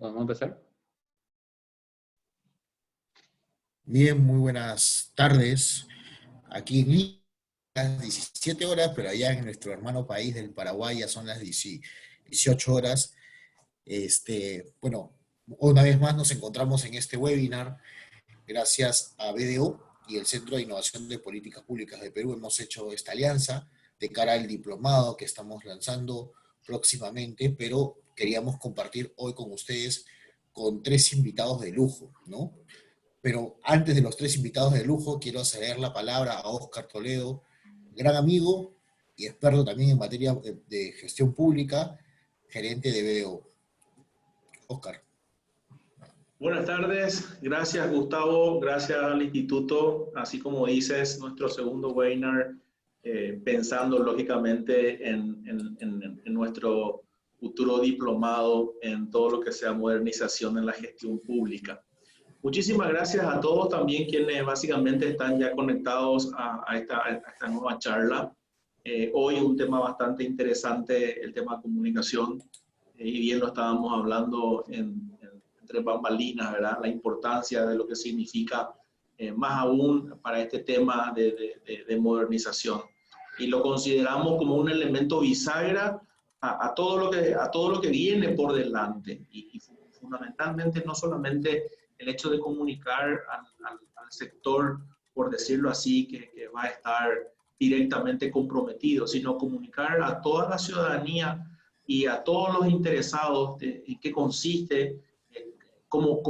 ¿Podemos empezar? Bien, muy buenas tardes. Aquí en Lima, las 17 horas, pero allá en nuestro hermano país del Paraguay ya son las 18 horas. Bueno, una vez más nos encontramos en este webinar gracias a BDO y el Centro de Innovación de Políticas Públicas de Perú. Hemos hecho esta alianza de cara al diplomado que estamos lanzando próximamente, pero queríamos compartir hoy con ustedes con tres invitados de lujo, ¿no? Pero antes de los tres invitados de lujo, quiero ceder la palabra a Óscar Toledo, gran amigo y experto también en materia de gestión pública, gerente de BDO. Óscar. Buenas tardes, gracias Gustavo, gracias al instituto, así como dices, nuestro segundo webinar, pensando lógicamente en nuestro futuro diplomado en todo lo que sea modernización en la gestión pública. Muchísimas gracias a todos también quienes básicamente están ya conectados a esta nueva charla. Hoy un tema bastante interesante, el tema comunicación, y bien lo estábamos hablando entre bambalinas, ¿verdad? La importancia de lo que significa, más aún para este tema de modernización. Y lo consideramos como un elemento bisagra a todo lo que viene por delante. Y fundamentalmente no solamente el hecho de comunicar al sector, por decirlo así, que va a estar directamente comprometido, sino comunicar a toda la ciudadanía y a todos los interesados en qué consiste, cómo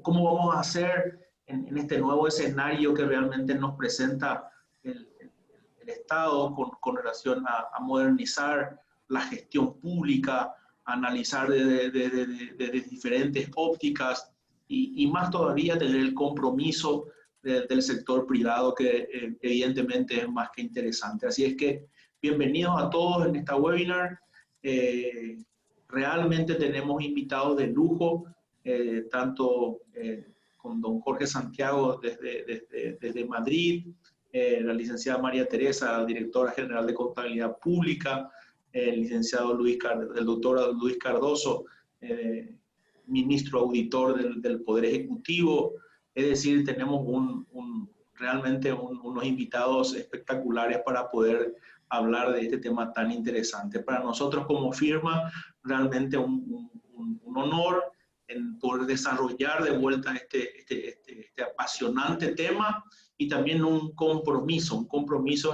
vamos a hacer en este nuevo escenario que realmente nos presenta el Estado con relación a modernizar la gestión pública, analizar desde diferentes ópticas y más todavía tener el compromiso del sector privado que evidentemente es más que interesante. Así es que bienvenidos a todos en esta webinar. Realmente tenemos invitados de lujo, tanto con don Jorge Santiago desde Madrid, la licenciada María Teresa, directora general de Contabilidad Pública, el doctor Luis Cardoso, ministro auditor del Poder Ejecutivo. Es decir, tenemos realmente unos invitados espectaculares para poder hablar de este tema tan interesante. Para nosotros como firma, realmente un honor en poder desarrollar de vuelta este apasionante tema y también un compromiso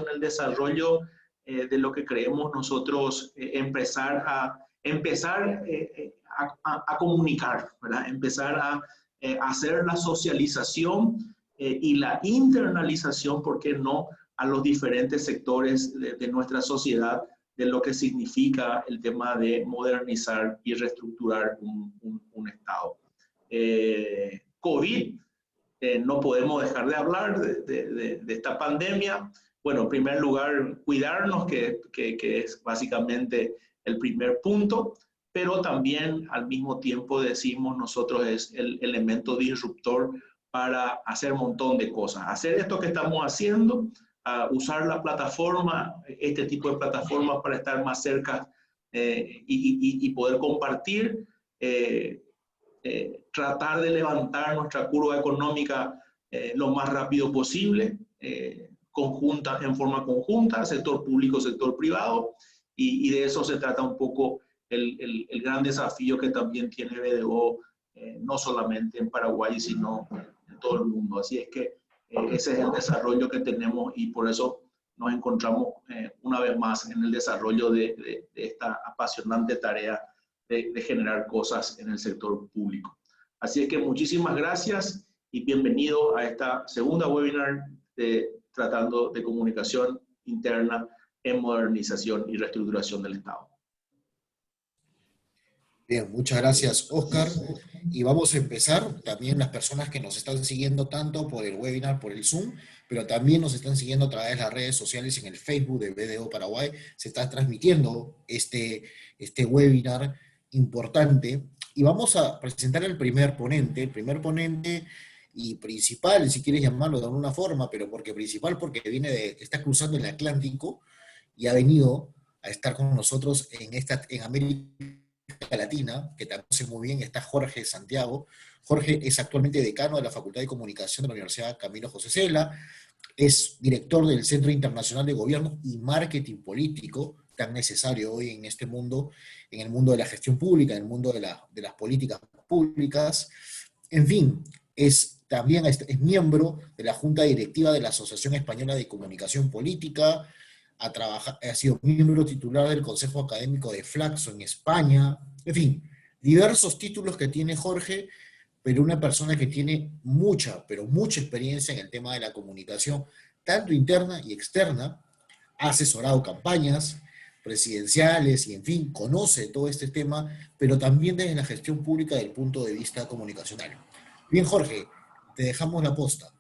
en el desarrollo de lo que creemos nosotros empezar a comunicar, ¿verdad? Empezar a hacer la socialización y la internalización, ¿por qué no?, a los diferentes sectores de nuestra sociedad de lo que significa el tema de modernizar y reestructurar un Estado. COVID, no podemos dejar de hablar de esta pandemia. Bueno, en primer lugar, cuidarnos, que es básicamente el primer punto, pero también al mismo tiempo decimos nosotros es el elemento disruptor para hacer un montón de cosas. Hacer esto que estamos haciendo, usar la plataforma, este tipo de plataformas para estar más cerca y poder compartir, tratar de levantar nuestra curva económica lo más rápido posible, en forma conjunta, sector público, sector privado, y de eso se trata un poco el gran desafío que también tiene BDO, no solamente en Paraguay, sino en todo el mundo. Así es que ese es el desarrollo que tenemos y por eso nos encontramos una vez más en el desarrollo de esta apasionante tarea de generar cosas en el sector público. Así es que muchísimas gracias y bienvenido a esta segunda webinar tratando de comunicación interna en modernización y reestructuración del Estado. Bien, muchas gracias, Óscar. Y vamos a empezar. También las personas que nos están siguiendo tanto por el webinar, por el Zoom, pero también nos están siguiendo a través de las redes sociales en el Facebook de BDO Paraguay. Se está transmitiendo este webinar importante. Y vamos a presentar el primer ponente y principal, si quieres llamarlo de alguna forma, pero porque principal porque está cruzando el Atlántico y ha venido a estar con nosotros en América Latina, que también sé muy bien, está Jorge Santiago. Jorge es actualmente decano de la Facultad de Comunicación de la Universidad Camilo José Cela, es director del Centro Internacional de Gobierno y Marketing Político, tan necesario hoy en este mundo, en el mundo de la gestión pública, en el mundo de las políticas públicas. En fin, también es miembro de la Junta Directiva de la Asociación Española de Comunicación Política, ha sido miembro titular del Consejo Académico de Flaxo en España, en fin, diversos títulos que tiene Jorge, pero una persona que tiene mucha, pero mucha experiencia en el tema de la comunicación, tanto interna y externa, ha asesorado campañas presidenciales y, en fin, conoce todo este tema, pero también desde la gestión pública del punto de vista comunicacional. Bien, Jorge, te dejamos la posta.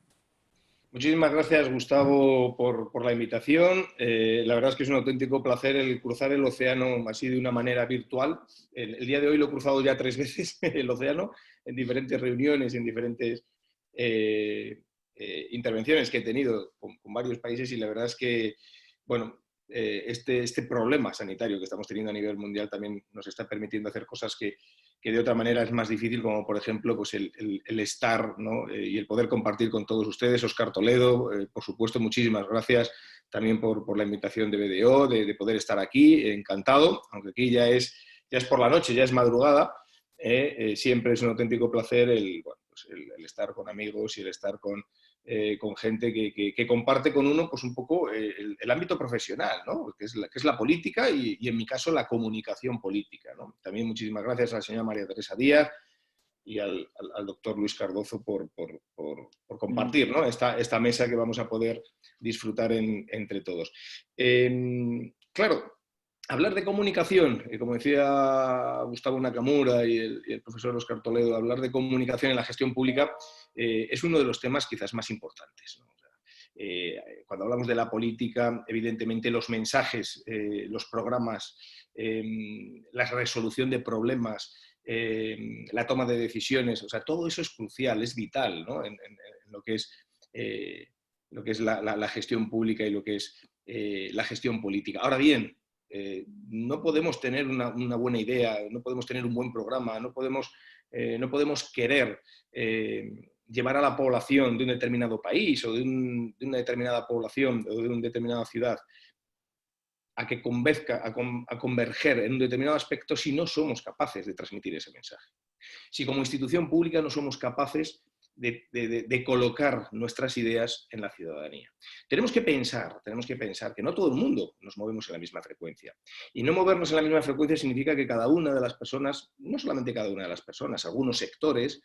Muchísimas gracias, Gustavo, por la invitación. La verdad es que es un auténtico placer el cruzar el océano así de una manera virtual. El día de hoy lo he cruzado ya 3 veces, el océano, en diferentes reuniones, en diferentes intervenciones que he tenido con varios países, y la verdad es que, bueno, este problema sanitario que estamos teniendo a nivel mundial también nos está permitiendo hacer cosas que de otra manera es más difícil, como por ejemplo pues el estar, ¿no? Y el poder compartir con todos ustedes. Óscar Toledo, por supuesto, muchísimas gracias también por la invitación de BDO, de poder estar aquí, encantado, aunque aquí ya es por la noche, ya es madrugada. Siempre es un auténtico placer bueno, pues el estar con amigos y el estar con gente que comparte con uno pues un poco el ámbito profesional, ¿no? que es la política y en mi caso la comunicación política, ¿no? También muchísimas gracias a la señora María Teresa Díaz y al doctor Luis Cardozo por compartir, ¿no? esta mesa que vamos a poder disfrutar entre todos. Claro, hablar de comunicación, como decía Gustavo Nakamura y el profesor Óscar Toledo, hablar de comunicación en la gestión pública es uno de los temas quizás más importantes, ¿no? Cuando hablamos de la política, evidentemente los mensajes, los programas, la resolución de problemas, la toma de decisiones, o sea, todo eso es crucial, es vital, ¿no? en lo que es la gestión pública y lo que es la gestión política. Ahora bien, no podemos tener una buena idea, no podemos tener un buen programa, no podemos querer llevar a la población de un determinado país o de una determinada población o de una determinada ciudad a que a converger en un determinado aspecto si no somos capaces de transmitir ese mensaje. Si como institución pública no somos capaces de colocar nuestras ideas en la ciudadanía. Tenemos que pensar que no todo el mundo nos movemos en la misma frecuencia. Y no movernos en la misma frecuencia significa que cada una de las personas, no solamente cada una de las personas, algunos sectores,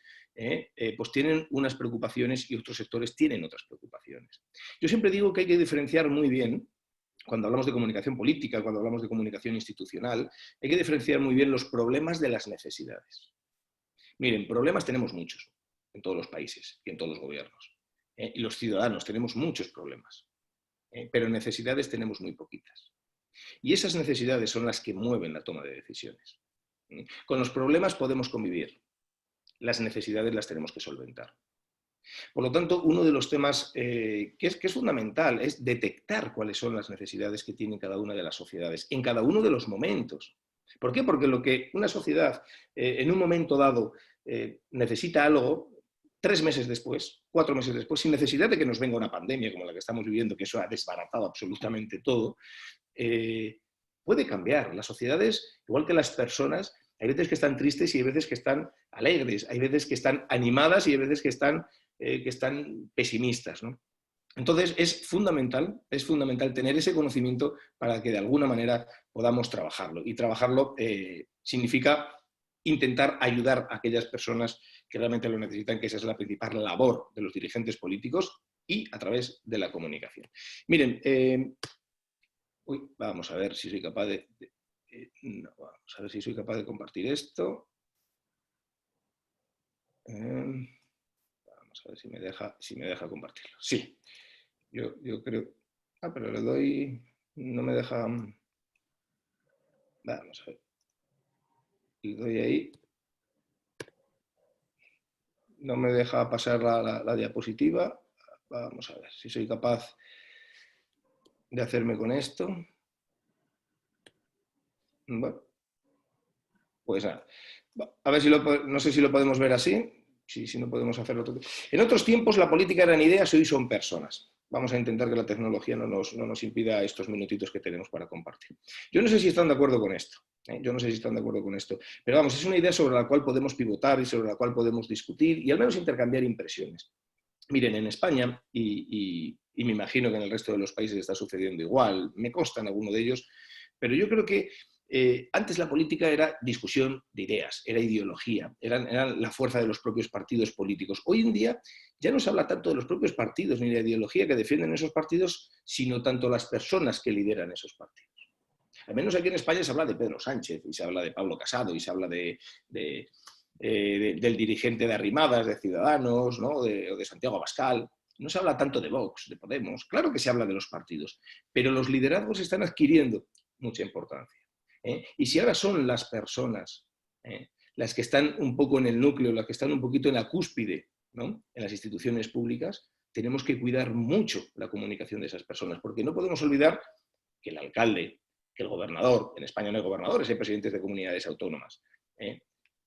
pues tienen unas preocupaciones y otros sectores tienen otras preocupaciones. Yo siempre digo que hay que diferenciar muy bien, cuando hablamos de comunicación política, cuando hablamos de comunicación institucional, hay que diferenciar muy bien los problemas de las necesidades. Miren, problemas tenemos muchos en todos los países y en todos los gobiernos. Y los ciudadanos tenemos muchos problemas, pero necesidades tenemos muy poquitas. Y esas necesidades son las que mueven la toma de decisiones. Con los problemas podemos convivir, las necesidades las tenemos que solventar. Por lo tanto, uno de los temas que es fundamental es detectar cuáles son las necesidades que tienen cada una de las sociedades en cada uno de los momentos. ¿Por qué? Porque lo que una sociedad en un momento dado necesita algo, 3 meses después, 4 meses después, sin necesidad de que nos venga una pandemia como la que estamos viviendo, que eso ha desbaratado absolutamente todo, puede cambiar. Las sociedades, igual que las personas, hay veces que están tristes y hay veces que están alegres, hay veces que están animadas y hay veces que están pesimistas, ¿no? Entonces es fundamental tener ese conocimiento para que de alguna manera podamos trabajarlo. Y trabajarlo significa intentar ayudar a aquellas personas que realmente lo necesitan, que esa es la principal labor de los dirigentes políticos y a través de la comunicación. Miren, vamos a ver si soy capaz vamos a ver si soy capaz de compartir esto. Vamos a ver si me deja compartirlo. Sí, yo creo... pero le doy... No me deja... Vamos a ver. Le doy ahí. No me deja pasar la diapositiva. Vamos a ver si soy capaz de hacerme con esto. Bueno. Pues nada, a ver si no sé si lo podemos ver así. Si no podemos hacerlo. En otros tiempos la política eran ideas, hoy son personas. Vamos a intentar que la tecnología no nos impida estos minutitos que tenemos para compartir. Yo no sé si están de acuerdo con esto. Yo no sé si están de acuerdo con esto. Pero vamos, es una idea sobre la cual podemos pivotar y sobre la cual podemos discutir y al menos intercambiar impresiones. Miren, en España, y me imagino que en el resto de los países está sucediendo igual, me consta en alguno de ellos, pero yo creo que antes la política era discusión de ideas, era ideología, eran la fuerza de los propios partidos políticos. Hoy en día ya no se habla tanto de los propios partidos ni de la ideología que defienden esos partidos, sino tanto las personas que lideran esos partidos. Al menos aquí en España se habla de Pedro Sánchez, y se habla de Pablo Casado, y se habla del dirigente de Arrimadas, de Ciudadanos, ¿no? o de Santiago Abascal. No se habla tanto de Vox, de Podemos. Claro que se habla de los partidos, pero los liderazgos están adquiriendo mucha importancia. Y si ahora son las personas las que están un poco en el núcleo, las que están un poquito en la cúspide, ¿no? en las instituciones públicas, tenemos que cuidar mucho la comunicación de esas personas, porque no podemos olvidar que el alcalde, que el gobernador, en España no hay gobernadores, hay presidentes de comunidades autónomas,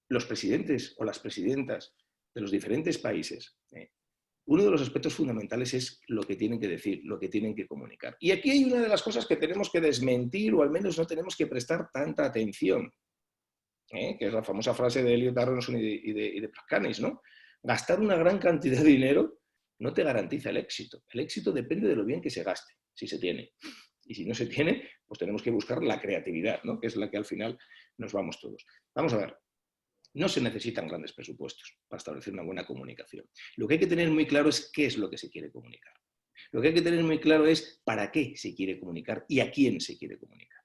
los presidentes o las presidentas de los diferentes países, uno de los aspectos fundamentales es lo que tienen que decir, lo que tienen que comunicar. Y aquí hay una de las cosas que tenemos que desmentir, o al menos no tenemos que prestar tanta atención, que es la famosa frase de Elliot Aronson y de Plakanis, ¿no? Gastar una gran cantidad de dinero no te garantiza el éxito. El éxito depende de lo bien que se gaste, si se tiene. Y si no se tiene, pues tenemos que buscar la creatividad, ¿no? que es la que al final nos vamos todos. Vamos a ver. No se necesitan grandes presupuestos para establecer una buena comunicación. Lo que hay que tener muy claro es qué es lo que se quiere comunicar. Lo que hay que tener muy claro es para qué se quiere comunicar y a quién se quiere comunicar.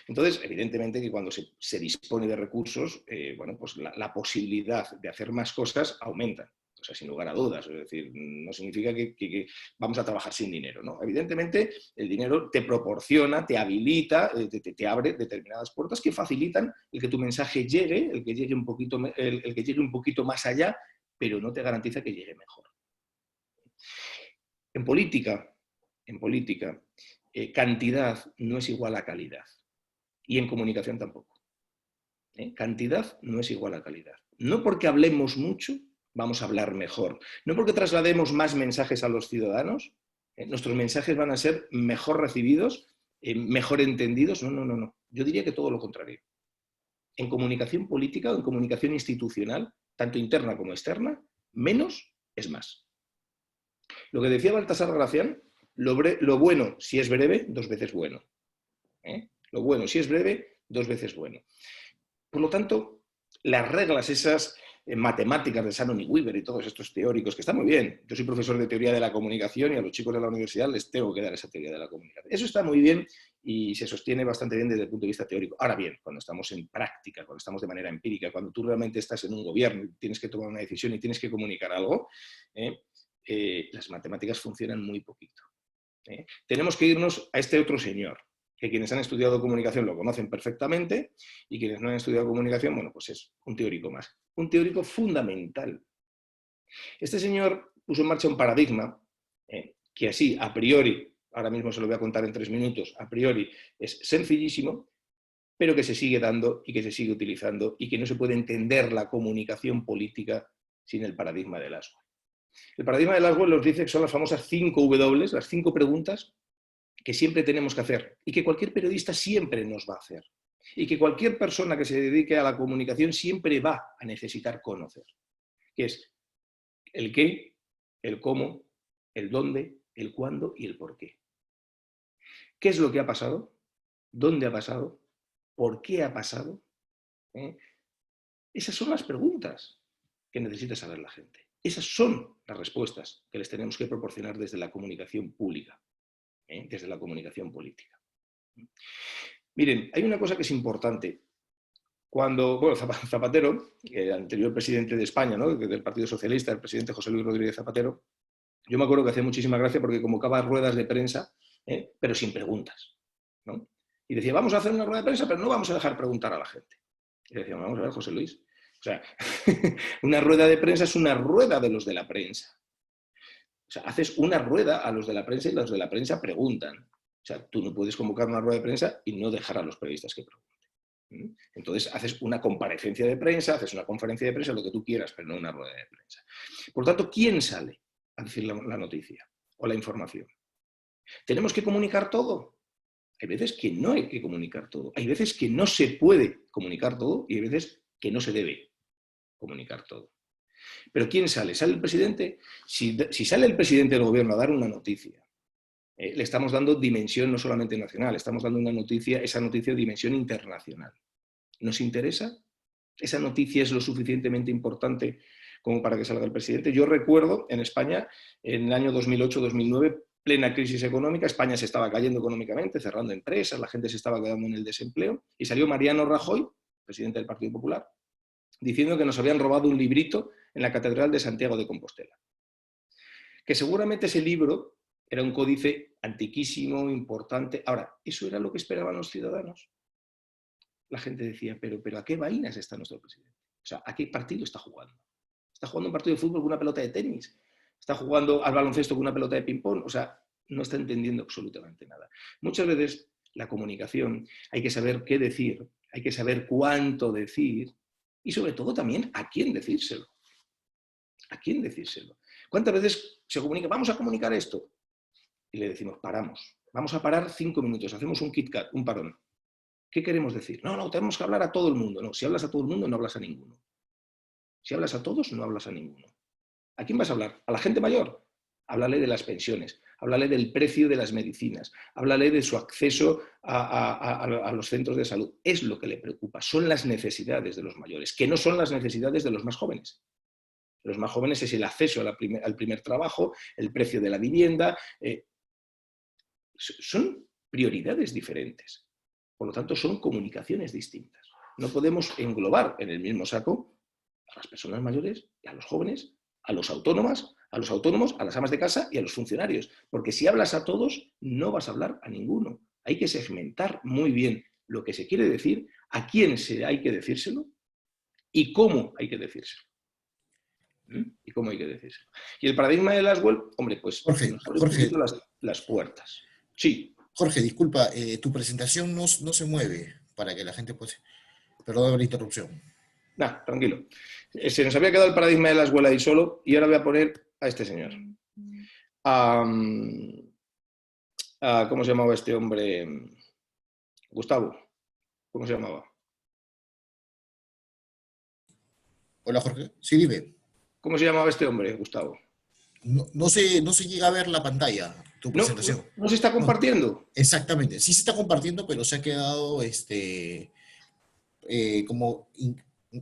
Entonces, evidentemente que cuando se dispone de recursos, bueno, pues la posibilidad de hacer más cosas aumenta. O sea, sin lugar a dudas. Es decir, no significa que vamos a trabajar sin dinero, ¿no? Evidentemente, el dinero te proporciona, te habilita, te abre determinadas puertas que facilitan el que tu mensaje llegue, el que llegue un poquito más allá, pero no te garantiza que llegue mejor. En política, cantidad no es igual a calidad. Y en comunicación tampoco. Cantidad no es igual a calidad. No porque hablemos mucho vamos a hablar mejor. No porque traslademos más mensajes a los ciudadanos, nuestros mensajes van a ser mejor recibidos, mejor entendidos. No. Yo diría que todo lo contrario. En comunicación política o en comunicación institucional, tanto interna como externa, menos es más. Lo que decía Baltasar Gracián, lo bueno, si es breve, 2 veces bueno. Lo bueno, si es breve, 2 veces bueno. Por lo tanto, las reglas esas matemáticas de Shannon y Weaver y todos estos teóricos, que están muy bien. Yo soy profesor de teoría de la comunicación y a los chicos de la universidad les tengo que dar esa teoría de la comunicación. Eso está muy bien y se sostiene bastante bien desde el punto de vista teórico. Ahora bien, cuando estamos en práctica, cuando estamos de manera empírica, cuando tú realmente estás en un gobierno y tienes que tomar una decisión y tienes que comunicar algo, las matemáticas funcionan muy poquito. Tenemos que irnos a este otro señor, que quienes han estudiado comunicación lo conocen perfectamente y quienes no han estudiado comunicación, bueno, pues es un teórico más, un teórico fundamental. Este señor puso en marcha un paradigma que así, a priori, ahora mismo se lo voy a contar en 3 minutos, a priori es sencillísimo, pero que se sigue dando y que se sigue utilizando y que no se puede entender la comunicación política sin el paradigma de Laswell. El paradigma de Laswell nos dice que son las famosas 5 W, las 5 preguntas que siempre tenemos que hacer y que cualquier periodista siempre nos va a hacer y que cualquier persona que se dedique a la comunicación siempre va a necesitar conocer, que es el qué, el cómo, el dónde, el cuándo y el por qué. ¿Qué es lo que ha pasado? ¿Dónde ha pasado? ¿Por qué ha pasado? Esas son las preguntas que necesita saber la gente. Esas son las respuestas que les tenemos que proporcionar desde la comunicación pública. Desde la comunicación política. Miren, hay una cosa que es importante. Cuando, bueno, Zapatero, el anterior presidente de España, ¿no? Del Partido Socialista, el presidente José Luis Rodríguez Zapatero, yo me acuerdo que hacía muchísima gracia porque convocaba ruedas de prensa, pero sin preguntas, ¿no? Y decía, vamos a hacer una rueda de prensa, pero no vamos a dejar preguntar a la gente. Y decía, vamos a ver, José Luis, o sea, una rueda de prensa es una rueda de los de la prensa. O sea, haces una rueda a los de la prensa y los de la prensa preguntan. O sea, tú no puedes convocar una rueda de prensa y no dejar a los periodistas que pregunten. Entonces haces una comparecencia de prensa, haces una conferencia de prensa, lo que tú quieras, pero no una rueda de prensa. Por lo tanto, ¿quién sale a decir la noticia o la información? ¿Tenemos que comunicar todo? Hay veces que no hay que comunicar todo. Hay veces que no se puede comunicar todo y hay veces que no se debe comunicar todo. Pero ¿quién sale? ¿Sale el presidente? Si sale el presidente del gobierno a dar una noticia, le estamos dando dimensión no solamente nacional, estamos dando esa noticia de dimensión internacional. ¿Nos interesa? ¿Esa noticia es lo suficientemente importante como para que salga el presidente? Yo recuerdo en España, en el año 2008-2009, plena crisis económica, España se estaba cayendo económicamente, cerrando empresas, la gente se estaba quedando en el desempleo, y salió Mariano Rajoy, presidente del Partido Popular, diciendo que nos habían robado un librito en la Catedral de Santiago de Compostela. Que seguramente ese libro era un códice antiquísimo, importante. Ahora, ¿eso era lo que esperaban los ciudadanos? La gente decía, pero ¿a qué vainas está nuestro presidente? O sea, ¿a qué partido está jugando? ¿Está jugando un partido de fútbol con una pelota de tenis? ¿Está jugando al baloncesto con una pelota de ping-pong? O sea, no está entendiendo absolutamente nada. Muchas veces la comunicación hay que saber qué decir, hay que saber cuánto decir y sobre todo también a quién decírselo. ¿A quién decírselo? ¿Cuántas veces se comunica? Vamos a comunicar esto. Y le decimos, paramos. Vamos a parar 5 minutos, hacemos un Kit Kat, un parón. ¿Qué queremos decir? No, tenemos que hablar a todo el mundo. No, si hablas a todo el mundo, no hablas a ninguno. Si hablas a todos, no hablas a ninguno. ¿A quién vas a hablar? ¿A la gente mayor? Háblale de las pensiones, háblale del precio de las medicinas, háblale de su acceso a los centros de salud. Es lo que le preocupa, son las necesidades de los mayores, que no son las necesidades de los más jóvenes. Los más jóvenes es el acceso al primer trabajo, el precio de la vivienda. Son prioridades diferentes. Por lo tanto, son comunicaciones distintas. No podemos englobar en el mismo saco a las personas mayores y a los jóvenes, a los autónomos, a las amas de casa y a los funcionarios. Porque si hablas a todos, no vas a hablar a ninguno. Hay que segmentar muy bien lo que se quiere decir, a quién hay que decírselo y cómo hay que decírselo. ¿Y cómo hay que decírselo? Y el paradigma de Laswell, hombre, pues Jorge, nos abre un poquito las puertas. Sí. Jorge, disculpa, tu presentación no se mueve para que la gente pueda... Perdón la interrupción. Nah, tranquilo. Se nos había quedado el paradigma de Laswell ahí solo y ahora voy a poner a este señor. ¿Cómo se llamaba este hombre? Gustavo. ¿Cómo se llamaba? Hola, Jorge. Sí, dime. ¿Cómo se llamaba este hombre, Gustavo? No se llega a ver la pantalla, tu presentación. ¿No se está compartiendo? No, exactamente. Sí se está compartiendo, pero se ha quedado como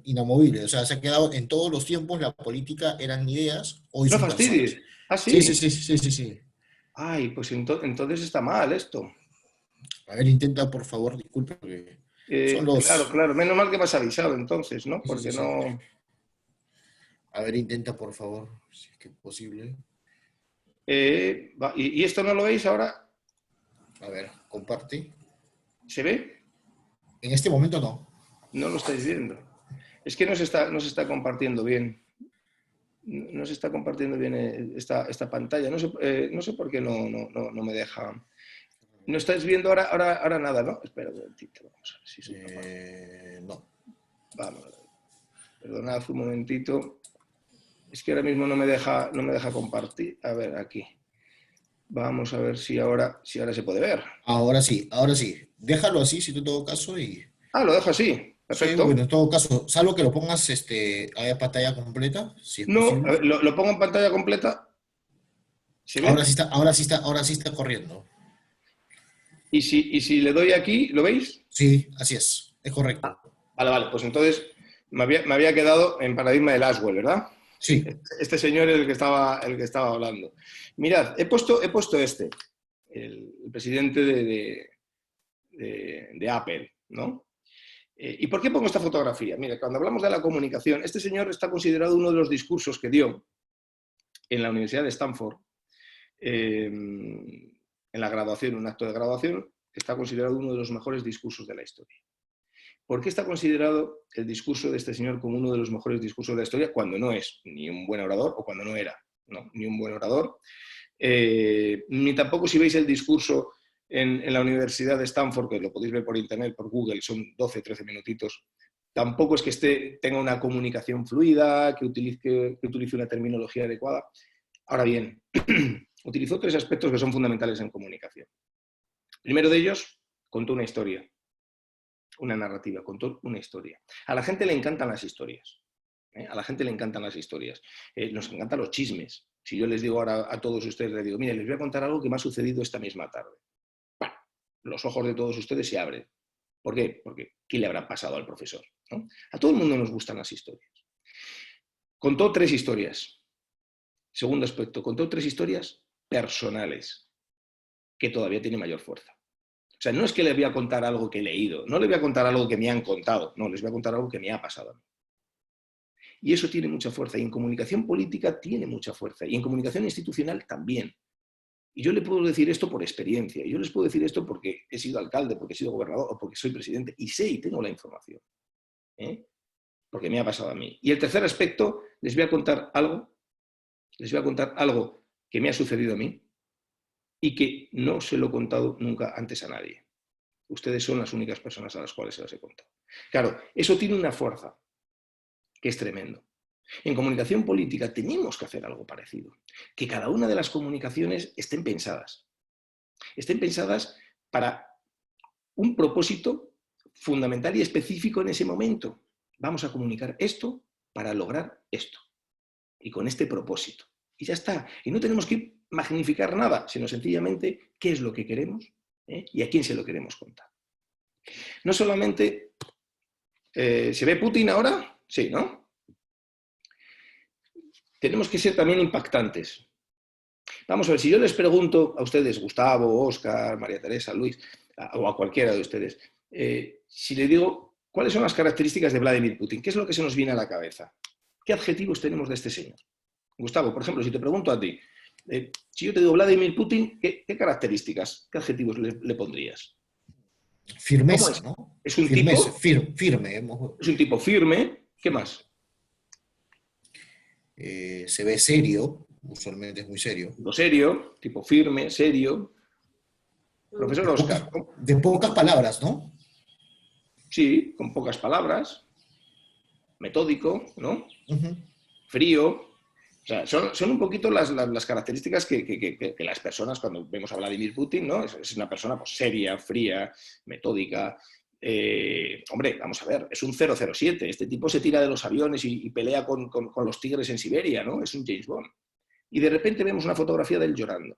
inamovible. O sea, se ha quedado en todos los tiempos, la política eran ideas, hoy No son personas. fastidies. ¿Ah, sí? Sí. Ay, pues entonces está mal esto. A ver, intenta, por favor, disculpe, porque son los... Claro. Menos mal que me has avisado entonces, ¿no? Porque Sí. no... A ver, intenta, por favor, si es que es posible. ¿Y esto no lo veis ahora? A ver, comparte. ¿Se ve? En este momento no. No lo estáis viendo. Es que no se está compartiendo bien. No se está compartiendo bien esta pantalla. No sé por qué no me deja. ¿No estáis viendo ahora nada, no? Espera un momentito. Vamos a ver si soy capaz. No. Vamos a ver. Perdonad un momentito. Es que ahora mismo no me deja compartir. A ver, aquí. Vamos a ver si ahora se puede ver. Ahora sí. Déjalo así, si en todo caso, y... Lo dejo así. Perfecto. Sí, bueno, en todo caso, salvo que lo pongas a pantalla completa, si es No, posible. a ver, lo pongo en pantalla completa. ¿Se ve? Ahora sí está corriendo. Y si le doy aquí, ¿lo veis? Sí, así es correcto. Vale, pues entonces me había quedado en paradigma de Laswell, ¿verdad? Sí. Este señor es el que estaba hablando. Mirad, he puesto el presidente de Apple, ¿no? ¿Y por qué pongo esta fotografía? Mira, cuando hablamos de la comunicación, este señor está considerado uno de los discursos que dio en la Universidad de Stanford, en la graduación, un acto de graduación, está considerado uno de los mejores discursos de la historia. ¿Por qué está considerado el discurso de este señor como uno de los mejores discursos de la historia cuando no es ni un buen orador o cuando no era ni un buen orador? Ni tampoco si veis el discurso en la Universidad de Stanford, que lo podéis ver por internet, por Google, son 12, 13 minutitos. Tampoco es que tenga una comunicación fluida, que utilice una terminología adecuada. Ahora bien, utilizó 3 aspectos que son fundamentales en comunicación. Primero de ellos, contó una historia, una narrativa, contó una historia. A la gente le encantan las historias. A la gente le encantan las historias. Nos encantan los chismes. Si yo les digo ahora a todos ustedes, les digo, mire, les voy a contar algo que me ha sucedido esta misma tarde. Bueno, los ojos de todos ustedes se abren. ¿Por qué? Porque ¿qué le habrá pasado al profesor? ¿No? A todo el mundo nos gustan las historias. Contó 3 historias. Segundo aspecto, contó 3 historias personales, que todavía tiene mayor fuerza. O sea, no es que les voy a contar algo que he leído, no les voy a contar algo que me han contado, no, les voy a contar algo que me ha pasado a mí. Y eso tiene mucha fuerza, y en comunicación política tiene mucha fuerza, y en comunicación institucional también. Y yo le puedo decir esto por experiencia, y yo les puedo decir esto porque he sido alcalde, porque he sido gobernador, o porque soy presidente, y sé y tengo la información, porque me ha pasado a mí. Y el tercer aspecto, les voy a contar algo que me ha sucedido a mí, y que no se lo he contado nunca antes a nadie. Ustedes son las únicas personas a las cuales se las he contado. Claro, eso tiene una fuerza que es tremendo. En comunicación política tenemos que hacer algo parecido. Que cada una de las comunicaciones estén pensadas. Estén pensadas para un propósito fundamental y específico en ese momento. Vamos a comunicar esto para lograr esto. Y con este propósito. Y ya está. Y no tenemos que magnificar nada, sino sencillamente qué es lo que queremos y a quién se lo queremos contar. No solamente... ¿se ve Putin ahora? Sí, ¿no? Tenemos que ser también impactantes. Vamos a ver, si yo les pregunto a ustedes, Gustavo, Óscar, María Teresa, Luis, o a cualquiera de ustedes, si les digo, ¿cuáles son las características de Vladimir Putin? ¿Qué es lo que se nos viene a la cabeza? ¿Qué adjetivos tenemos de este señor? Gustavo, por ejemplo, si te pregunto a ti, si yo te digo Vladimir Putin, ¿qué características, qué adjetivos le pondrías? Firmeza, ¿Cómo es? ¿no? ¿Es un Firmeza, tipo? firme. Es un tipo firme. ¿Qué más? Se ve serio, usualmente es muy serio. Tipo serio, tipo firme, serio. Profesor Óscar. De pocas palabras, ¿no? Sí, con pocas palabras. Metódico, ¿no? Uh-huh. Frío. O sea, son un poquito las características que las personas, cuando vemos a Vladimir Putin, ¿no? Es una persona pues, seria, fría, metódica. Hombre, vamos a ver, es un 007. Este tipo se tira de los aviones y pelea con los tigres en Siberia, ¿no? Es un James Bond. Y de repente vemos una fotografía de él llorando.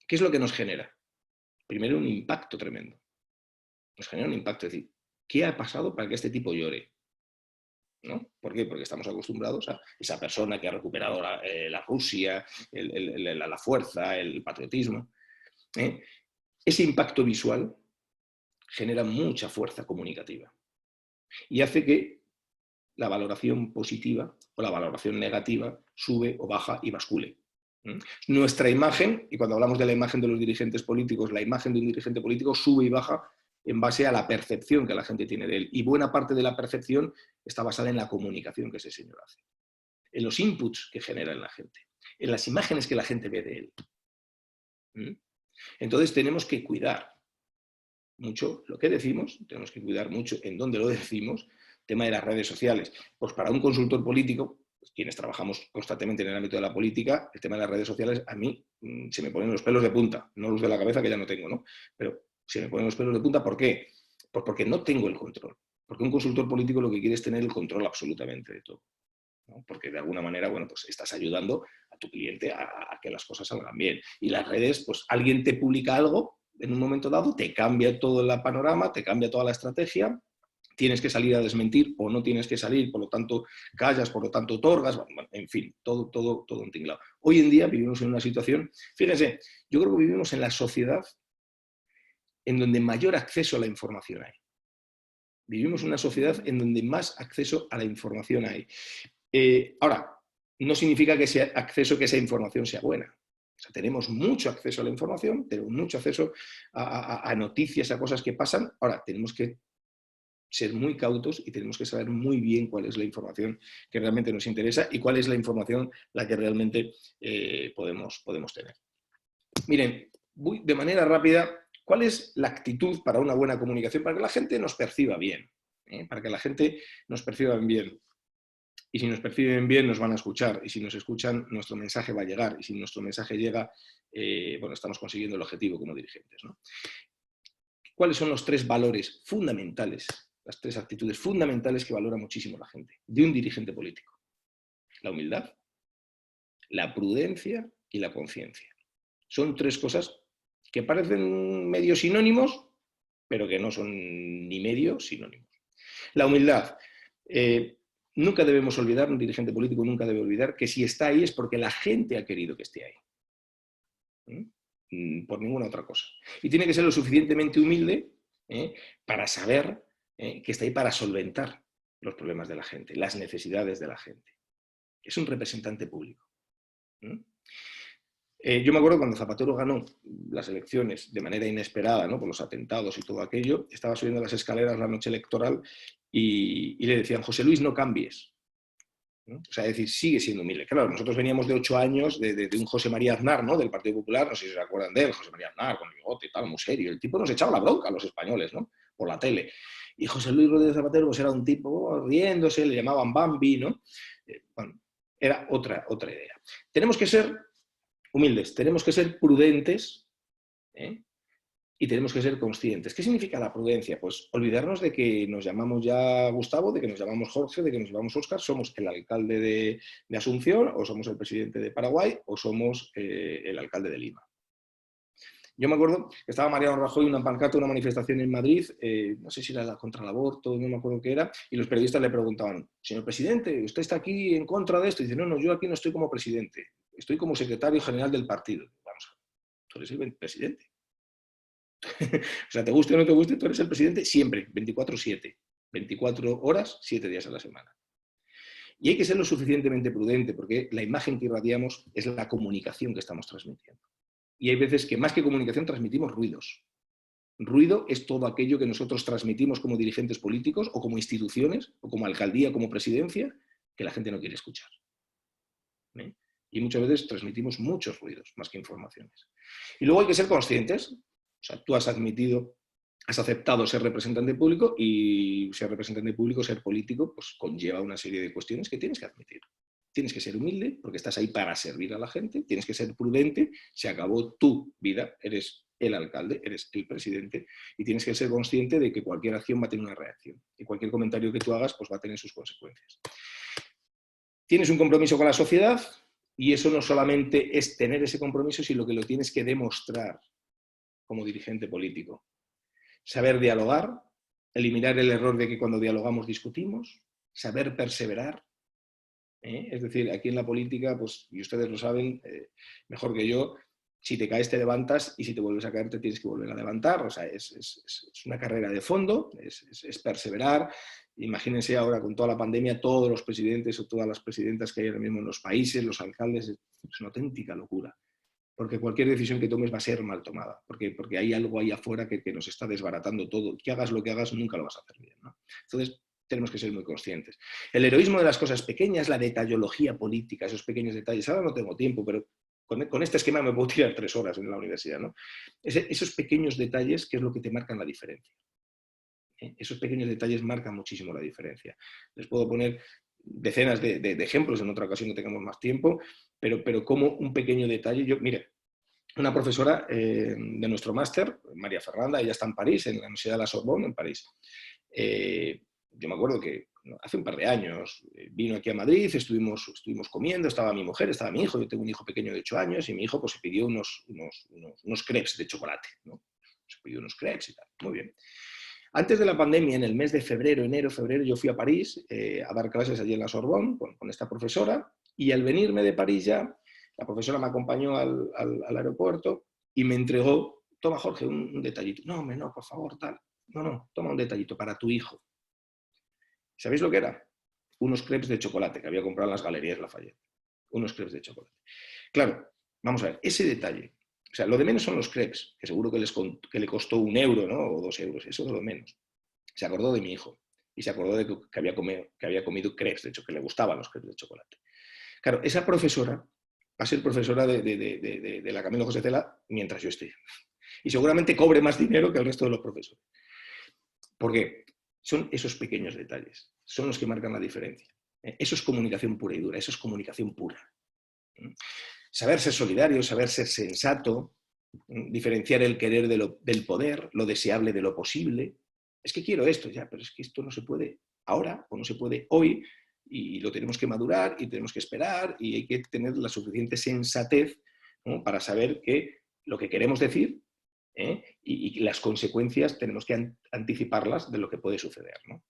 ¿Qué es lo que nos genera? Primero, un impacto tremendo. Nos genera un impacto, es decir, ¿qué ha pasado para que este tipo llore? ¿No? ¿Por qué? Porque estamos acostumbrados a esa persona que ha recuperado la Rusia, la fuerza, el patriotismo. Ese impacto visual genera mucha fuerza comunicativa y hace que la valoración positiva o la valoración negativa sube o baja y bascule. Nuestra imagen, y cuando hablamos de la imagen de los dirigentes políticos, la imagen de un dirigente político sube y baja en base a la percepción que la gente tiene de él. Y buena parte de la percepción está basada en la comunicación que ese señor hace, en los inputs que genera en la gente, en las imágenes que la gente ve de él. Entonces tenemos que cuidar mucho lo que decimos, tenemos que cuidar mucho en dónde lo decimos. Tema de las redes sociales. Pues para un consultor político, quienes trabajamos constantemente en el ámbito de la política, el tema de las redes sociales a mí se me ponen los pelos de punta, no los de la cabeza que ya no tengo, ¿no? Pero se me ponen los pelos de punta, ¿por qué? Pues porque no tengo el control. Porque un consultor político lo que quiere es tener el control absolutamente de todo, ¿no? Porque de alguna manera, bueno, pues estás ayudando a tu cliente a que las cosas salgan bien. Y las redes, pues alguien te publica algo en un momento dado, te cambia todo el panorama, te cambia toda la estrategia, tienes que salir a desmentir o no tienes que salir, por lo tanto callas, por lo tanto otorgas, bueno, en fin, todo un tinglado. Hoy en día vivimos en una situación, fíjense, yo creo que vivimos en la sociedad en donde mayor acceso a la información hay. Vivimos en una sociedad en donde más acceso a la información hay. Ahora, no significa que ese acceso, que esa información sea buena. O sea, tenemos mucho acceso a la información, tenemos mucho acceso a noticias, a cosas que pasan. Ahora, tenemos que ser muy cautos y tenemos que saber muy bien cuál es la información que realmente nos interesa y cuál es la información la que realmente podemos tener. Miren, voy de manera rápida, ¿cuál es la actitud para una buena comunicación? Para que la gente nos perciba bien, para que la gente nos perciba bien. Y si nos perciben bien, nos van a escuchar. Y si nos escuchan, nuestro mensaje va a llegar. Y si nuestro mensaje llega, bueno, estamos consiguiendo el objetivo como dirigentes, ¿no? ¿Cuáles son los 3 valores fundamentales, las 3 actitudes fundamentales que valora muchísimo la gente de un dirigente político? La humildad, la prudencia y la conciencia. Son 3 cosas que parecen medio sinónimos, pero que no son ni medio sinónimos. La humildad. Nunca debemos olvidar, un dirigente político nunca debe olvidar que si está ahí es porque la gente ha querido que esté ahí. Por ninguna otra cosa. Y tiene que ser lo suficientemente humilde para saber que está ahí para solventar los problemas de la gente, las necesidades de la gente. Es un representante público. Yo me acuerdo cuando Zapatero ganó las elecciones de manera inesperada, ¿no? Por los atentados y todo aquello, estaba subiendo las escaleras la noche electoral y le decían, José Luis, no cambies. ¿No? O sea, es decir, sigue siendo humilde. Claro, nosotros veníamos de 8 años de un José María Aznar, ¿no? Del Partido Popular, no sé si se acuerdan de él, José María Aznar, con el bigote y tal, muy serio. El tipo nos echaba la bronca a los españoles, ¿no? Por la tele. Y José Luis Rodríguez Zapatero pues era un tipo riéndose, le llamaban Bambi, ¿no? Bueno, era otra idea. Tenemos que ser humildes, tenemos que ser prudentes y tenemos que ser conscientes. ¿Qué significa la prudencia? Pues olvidarnos de que nos llamamos ya Gustavo, de que nos llamamos Jorge, de que nos llamamos Óscar, somos el alcalde de Asunción, o somos el presidente de Paraguay, o somos el alcalde de Lima. Yo me acuerdo que estaba Mariano Rajoy en una pancarta, una manifestación en Madrid, no sé si era contra el aborto, no me acuerdo qué era, y los periodistas le preguntaban, señor presidente, ¿usted está aquí en contra de esto? Y dice, no, yo aquí no estoy como presidente, estoy como secretario general del partido. Vamos a ver, tú eres el presidente. O sea, te guste o no te guste, tú eres el presidente siempre, 24/7, 24 horas, 7 días a la semana. Y hay que ser lo suficientemente prudente, porque la imagen que irradiamos es la comunicación que estamos transmitiendo. Y hay veces que más que comunicación transmitimos ruidos. Ruido es todo aquello que nosotros transmitimos como dirigentes políticos o como instituciones o como alcaldía, como presidencia, que la gente no quiere escuchar. Y muchas veces transmitimos muchos ruidos más que informaciones. Y luego hay que ser conscientes. O sea, tú has aceptado ser representante público y ser representante público, ser político, pues conlleva una serie de cuestiones que tienes que admitir. Tienes que ser humilde, porque estás ahí para servir a la gente, tienes que ser prudente, se acabó tu vida, eres el alcalde, eres el presidente, y tienes que ser consciente de que cualquier acción va a tener una reacción, y cualquier comentario que tú hagas pues va a tener sus consecuencias. Tienes un compromiso con la sociedad, y eso no solamente es tener ese compromiso, sino que lo tienes que demostrar como dirigente político. Saber dialogar, eliminar el error de que cuando dialogamos discutimos, saber perseverar. Es decir, aquí en la política, pues, y ustedes lo saben mejor que yo, si te caes te levantas y si te vuelves a caer te tienes que volver a levantar. O sea, es una carrera de fondo, es perseverar. Imagínense ahora con toda la pandemia, todos los presidentes o todas las presidentas que hay ahora mismo en los países, los alcaldes, es una auténtica locura. Porque cualquier decisión que tomes va a ser mal tomada, porque hay algo ahí afuera que nos está desbaratando todo. Que hagas lo que hagas, nunca lo vas a hacer bien, ¿no? Entonces, tenemos que ser muy conscientes. El heroísmo de las cosas pequeñas, la detallología política, esos pequeños detalles. Ahora no tengo tiempo, pero con este esquema me puedo tirar 3 horas en la universidad, ¿no? Esos pequeños detalles, ¿qué es lo que te marcan la diferencia? Esos pequeños detalles marcan muchísimo la diferencia. Les puedo poner decenas de ejemplos, en otra ocasión no tengamos más tiempo, pero como un pequeño detalle, mire, una profesora de nuestro máster, María Fernanda, ella está en París, en la Universidad de la Sorbonne, en París. Yo me acuerdo que hace un par de años vino aquí a Madrid, estuvimos comiendo, estaba mi mujer, estaba mi hijo, yo tengo un hijo pequeño de 8 años, y mi hijo pues se pidió unos crepes de chocolate, ¿no? Se pidió unos crepes y tal, muy bien. Antes de la pandemia, en el mes de enero, febrero, yo fui a París a dar clases allí en la Sorbonne con esta profesora, y al venirme de París ya, la profesora me acompañó al aeropuerto y me entregó, toma Jorge, un detallito. No, hombre, no, por favor, tal. No, toma un detallito para tu hijo. ¿Sabéis lo que era? Unos crepes de chocolate que había comprado en las Galerías Lafayette. Unos crepes de chocolate. Claro, vamos a ver, ese detalle. O sea, lo de menos son los crepes, que seguro que le costó 1 euro, ¿no? O 2 euros, eso es lo menos. Se acordó de mi hijo y se acordó de que había comido crepes, de hecho, que le gustaban los crepes de chocolate. Claro, esa profesora a ser profesora de la Camilo José Cela mientras yo esté. Y seguramente cobre más dinero que el resto de los profesores. Porque son esos pequeños detalles, son los que marcan la diferencia. Eso es comunicación pura y dura, eso es comunicación pura. Saber ser solidario, saber ser sensato, diferenciar el querer del poder, lo deseable de lo posible. Es que quiero esto, ya, pero es que esto no se puede ahora o no se puede hoy y lo tenemos que madurar y tenemos que esperar y hay que tener la suficiente sensatez, ¿no?, para saber que lo que queremos decir y las consecuencias tenemos que anticiparlas de lo que puede suceder, ¿no?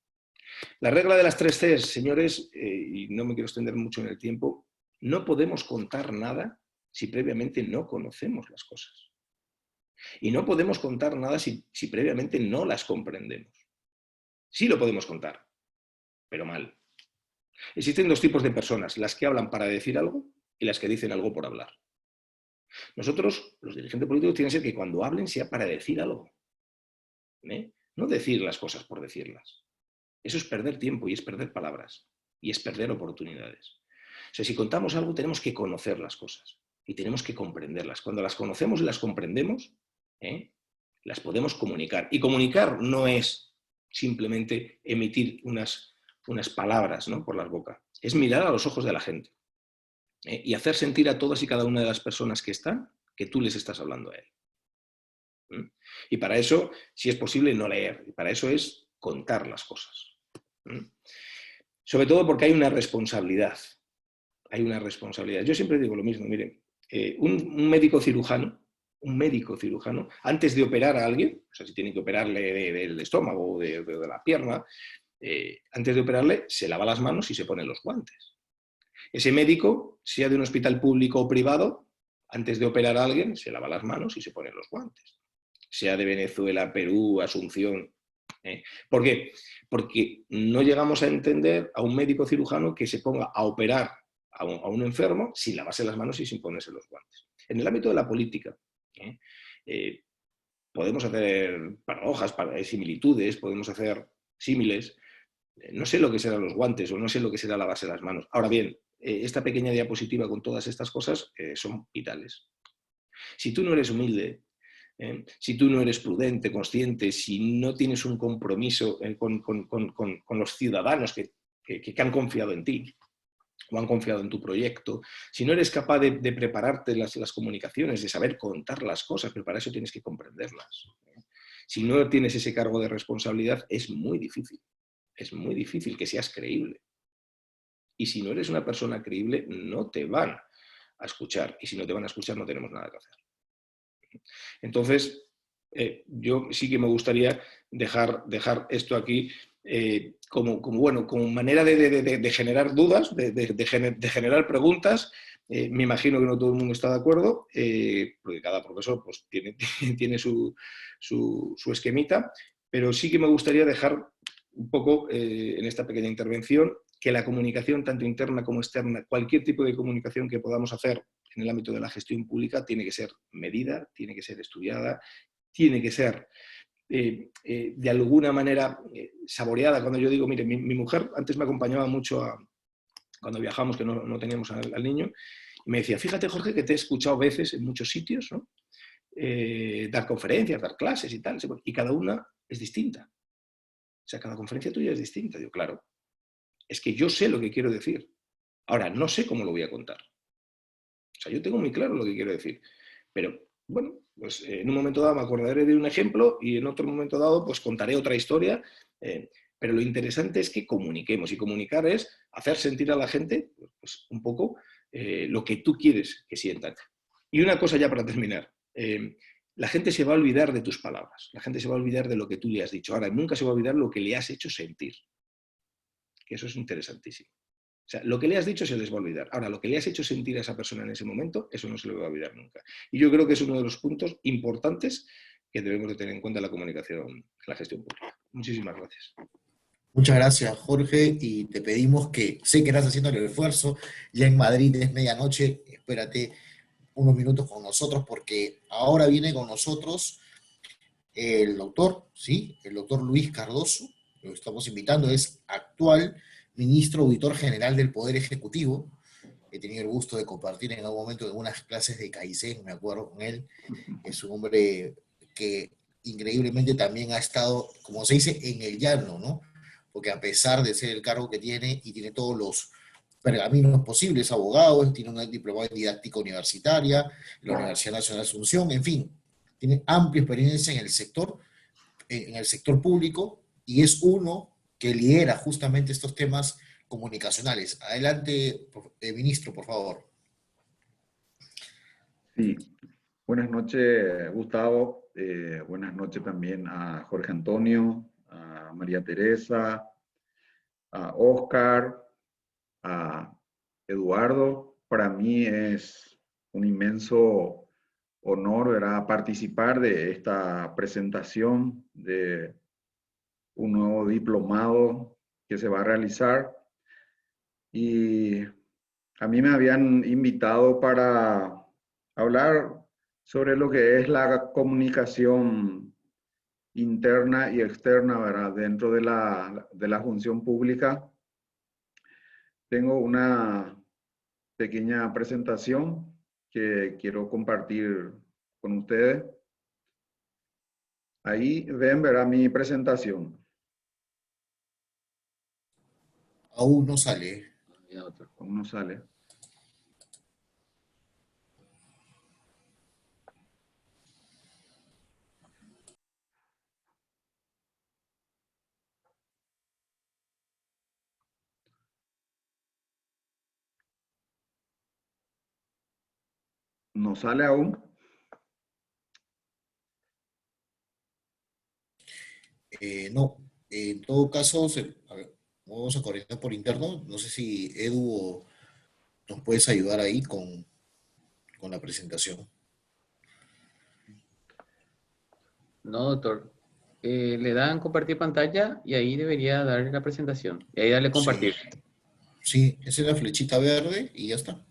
La regla de las 3 Cs, señores, y no me quiero extender mucho en el tiempo, no podemos contar nada si previamente no conocemos las cosas. Y no podemos contar nada si previamente no las comprendemos. Sí lo podemos contar, pero mal. Existen 2 tipos de personas, las que hablan para decir algo y las que dicen algo por hablar. Nosotros, los dirigentes políticos, tienen que ser que cuando hablen sea para decir algo. No decir las cosas por decirlas. Eso es perder tiempo y es perder palabras y es perder oportunidades. O sea, si contamos algo tenemos que conocer las cosas y tenemos que comprenderlas. Cuando las conocemos y las comprendemos, las podemos comunicar. Y comunicar no es simplemente emitir unas palabras, ¿no?, por la boca. Es mirar a los ojos de la gente y hacer sentir a todas y cada una de las personas que están que tú les estás hablando a él. Y para eso, si es posible, no leer. Y para eso es contar las cosas. Sobre todo porque hay una responsabilidad. Hay una responsabilidad. Yo siempre digo lo mismo, miren, un médico cirujano, antes de operar a alguien, o sea, si tiene que operarle del estómago o de la pierna, antes de operarle se lava las manos y se pone los guantes. Ese médico, sea de un hospital público o privado, antes de operar a alguien se lava las manos y se pone los guantes. Sea de Venezuela, Perú, Asunción. ¿Por qué? Porque no llegamos a entender a un médico cirujano que se ponga a operar a un enfermo sin lavarse las manos y sin ponerse los guantes. En el ámbito de la política, podemos hacer paradojas, similitudes, podemos hacer símiles. No sé lo que serán los guantes o no sé lo que será lavarse las manos. Ahora bien, esta pequeña diapositiva con todas estas cosas son vitales. Si tú no eres humilde, si tú no eres prudente, consciente, si no tienes un compromiso con los ciudadanos que han confiado en ti o han confiado en tu proyecto, si no eres capaz de prepararte las comunicaciones, de saber contar las cosas, pero para eso tienes que comprenderlas. Si no tienes ese cargo de responsabilidad, es muy difícil que seas creíble. Y si no eres una persona creíble, no te van a escuchar. Y si no te van a escuchar, no tenemos nada que hacer. Entonces, yo sí que me gustaría dejar esto aquí como manera de generar dudas, de generar preguntas. Me imagino que no todo el mundo está de acuerdo, porque cada profesor pues, tiene su esquemita, pero sí que me gustaría dejar un poco en esta pequeña intervención que la comunicación, tanto interna como externa, cualquier tipo de comunicación que podamos hacer en el ámbito de la gestión pública, tiene que ser medida, tiene que ser estudiada, tiene que ser de alguna manera saboreada. Cuando yo digo, mire, mi mujer antes me acompañaba mucho cuando viajamos, que no teníamos al niño, y me decía, fíjate, Jorge, que te he escuchado veces en muchos sitios, ¿no?, dar conferencias, dar clases y tal, y cada una es distinta. O sea, cada conferencia tuya es distinta. Digo, claro, es que yo sé lo que quiero decir. Ahora, no sé cómo lo voy a contar. O sea, yo tengo muy claro lo que quiero decir. Pero, bueno, pues en un momento dado me acordaré de un ejemplo y en otro momento dado pues contaré otra historia. Pero lo interesante es que comuniquemos. Y comunicar es hacer sentir a la gente pues, un poco lo que tú quieres que sientan. Y una cosa ya para terminar. La gente se va a olvidar de tus palabras. La gente se va a olvidar de lo que tú le has dicho. Ahora, nunca se va a olvidar lo que le has hecho sentir. Que eso es interesantísimo. O sea, lo que le has dicho se les va a olvidar. Ahora, lo que le has hecho sentir a esa persona en ese momento, eso no se le va a olvidar nunca. Y yo creo que es uno de los puntos importantes que debemos de tener en cuenta en la comunicación, en la gestión pública. Muchísimas gracias. Muchas gracias, Jorge, y te pedimos que, sé que estás haciendo el esfuerzo, ya en Madrid es medianoche, espérate unos minutos con nosotros porque ahora viene con nosotros el doctor, ¿sí? El doctor Luis Cardoso, lo estamos invitando, es actual ministro auditor general del Poder Ejecutivo, he tenido el gusto de compartir en algún momento algunas clases de Kaizen, me acuerdo con él. Es un hombre que increíblemente también ha estado, como se dice, en el llano, ¿no? Porque a pesar de ser el cargo que tiene y tiene todos los pergaminos posibles, abogado, tiene una diplomado en didáctica universitaria, en la Universidad Nacional de Asunción, en fin, tiene amplia experiencia en el sector público y es uno que lidera justamente estos temas comunicacionales. Adelante, ministro, por favor. Sí, buenas noches, Gustavo. Buenas noches también a Jorge Antonio, a María Teresa, a Oscar, a Eduardo. Para mí es un inmenso honor, ¿verdad?, participar de esta presentación de un nuevo diplomado que se va a realizar. Y a mí me habían invitado para hablar sobre lo que es la comunicación interna y externa, ¿verdad?, dentro de la función pública. Tengo una pequeña presentación que quiero compartir con ustedes. Ahí ven, verá mi presentación. Aún no sale. Aún no sale. ¿No sale aún? No, en todo caso, a ver, vamos a coordinar por interno. No sé si Edu nos puedes ayudar ahí con la presentación. No, doctor. Le dan compartir pantalla y ahí debería dar la presentación. Y ahí darle compartir. Sí, sí, esa es la flechita verde y ya está.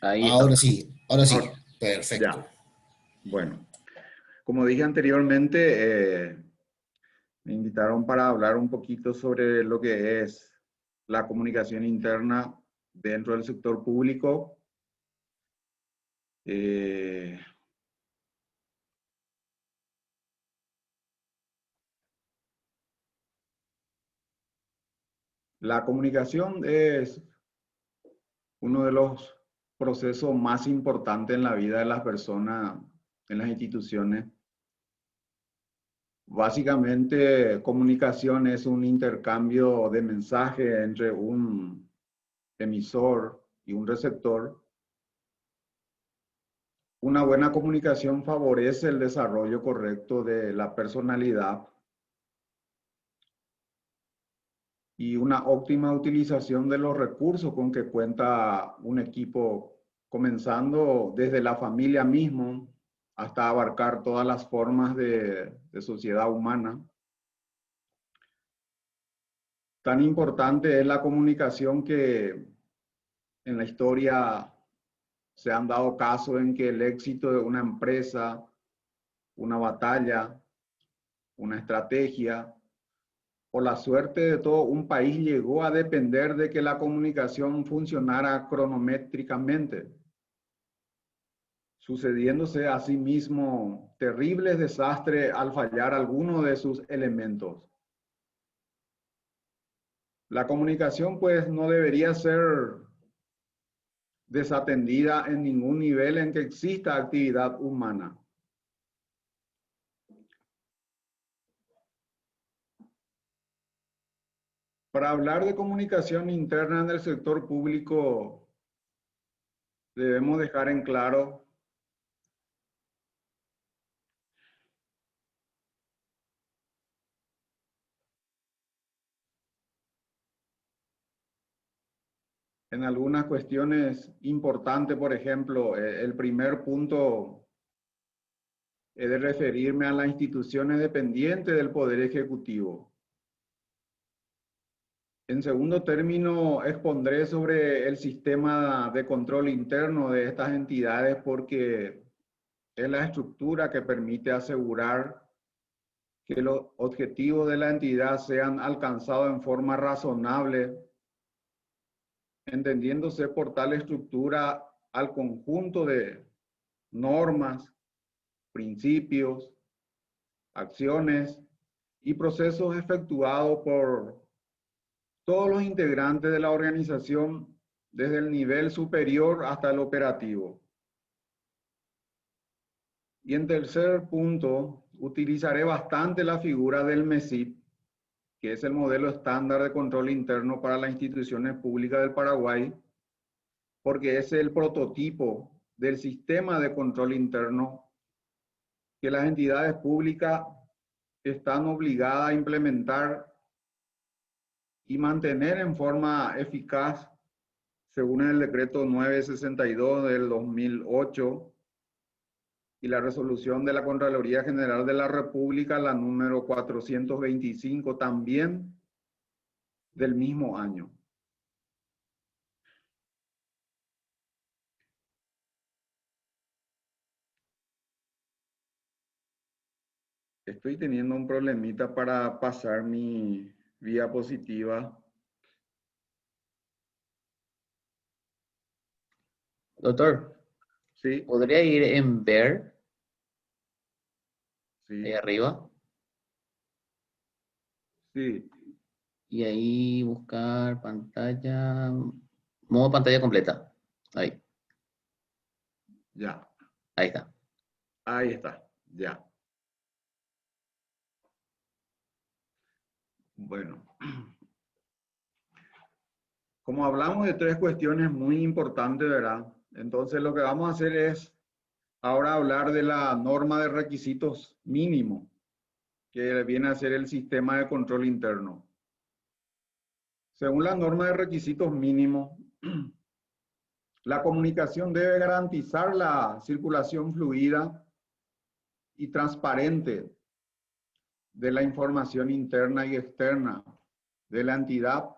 Ahí está. Ahora sí, Ahora, perfecto. ya. Bueno, como dije anteriormente, me invitaron para hablar un poquito sobre lo que es la comunicación interna dentro del sector público. La comunicación es uno de los procesos más importantes en la vida de las personas, en las instituciones. Básicamente, comunicación es un intercambio de mensaje entre un emisor y un receptor. Una buena comunicación favorece el desarrollo correcto de la personalidad y una óptima utilización de los recursos con que cuenta un equipo, comenzando desde la familia mismo hasta abarcar todas las formas de sociedad humana. Tan importante es la comunicación que en la historia se han dado casos en que el éxito de una empresa, una batalla, una estrategia o la suerte de todo un país llegó a depender de que la comunicación funcionara cronométricamente, sucediéndose asimismo terribles desastres al fallar alguno de sus elementos. La comunicación pues no debería ser desatendida en ningún nivel en que exista actividad humana. Para hablar de comunicación interna en el sector público, debemos dejar en claro en algunas cuestiones importantes. Por ejemplo, el primer punto es de referirme a las instituciones dependientes del Poder Ejecutivo. En segundo término, expondré sobre el sistema de control interno de estas entidades porque es la estructura que permite asegurar que los objetivos de la entidad sean alcanzados en forma razonable, entendiéndose por tal estructura al conjunto de normas, principios, acciones y procesos efectuados por todos los integrantes de la organización desde el nivel superior hasta el operativo. Y en tercer punto, utilizaré bastante la figura del MESIP, que es el modelo estándar de control interno para las instituciones públicas del Paraguay, porque es el prototipo del sistema de control interno que las entidades públicas están obligadas a implementar y mantener en forma eficaz, según el decreto 962 del 2008 y la resolución de la Contraloría General de la República, la número 425, también del mismo año. Estoy teniendo un problemita para pasar mi diapositiva. Doctor, Sí, ¿podría ir en ver sí, ahí arriba? sí, Y ahí buscar pantalla, modo pantalla completa. Ahí, ya. ahí está. Ahí está, ya. Bueno, como hablamos de tres cuestiones muy importantes, ¿verdad? Entonces lo que vamos a hacer es ahora hablar de la norma de requisitos mínimos, que viene a ser el sistema de control interno. Según la norma de requisitos mínimos, la comunicación debe garantizar la circulación fluida y transparente de la información interna y externa de la entidad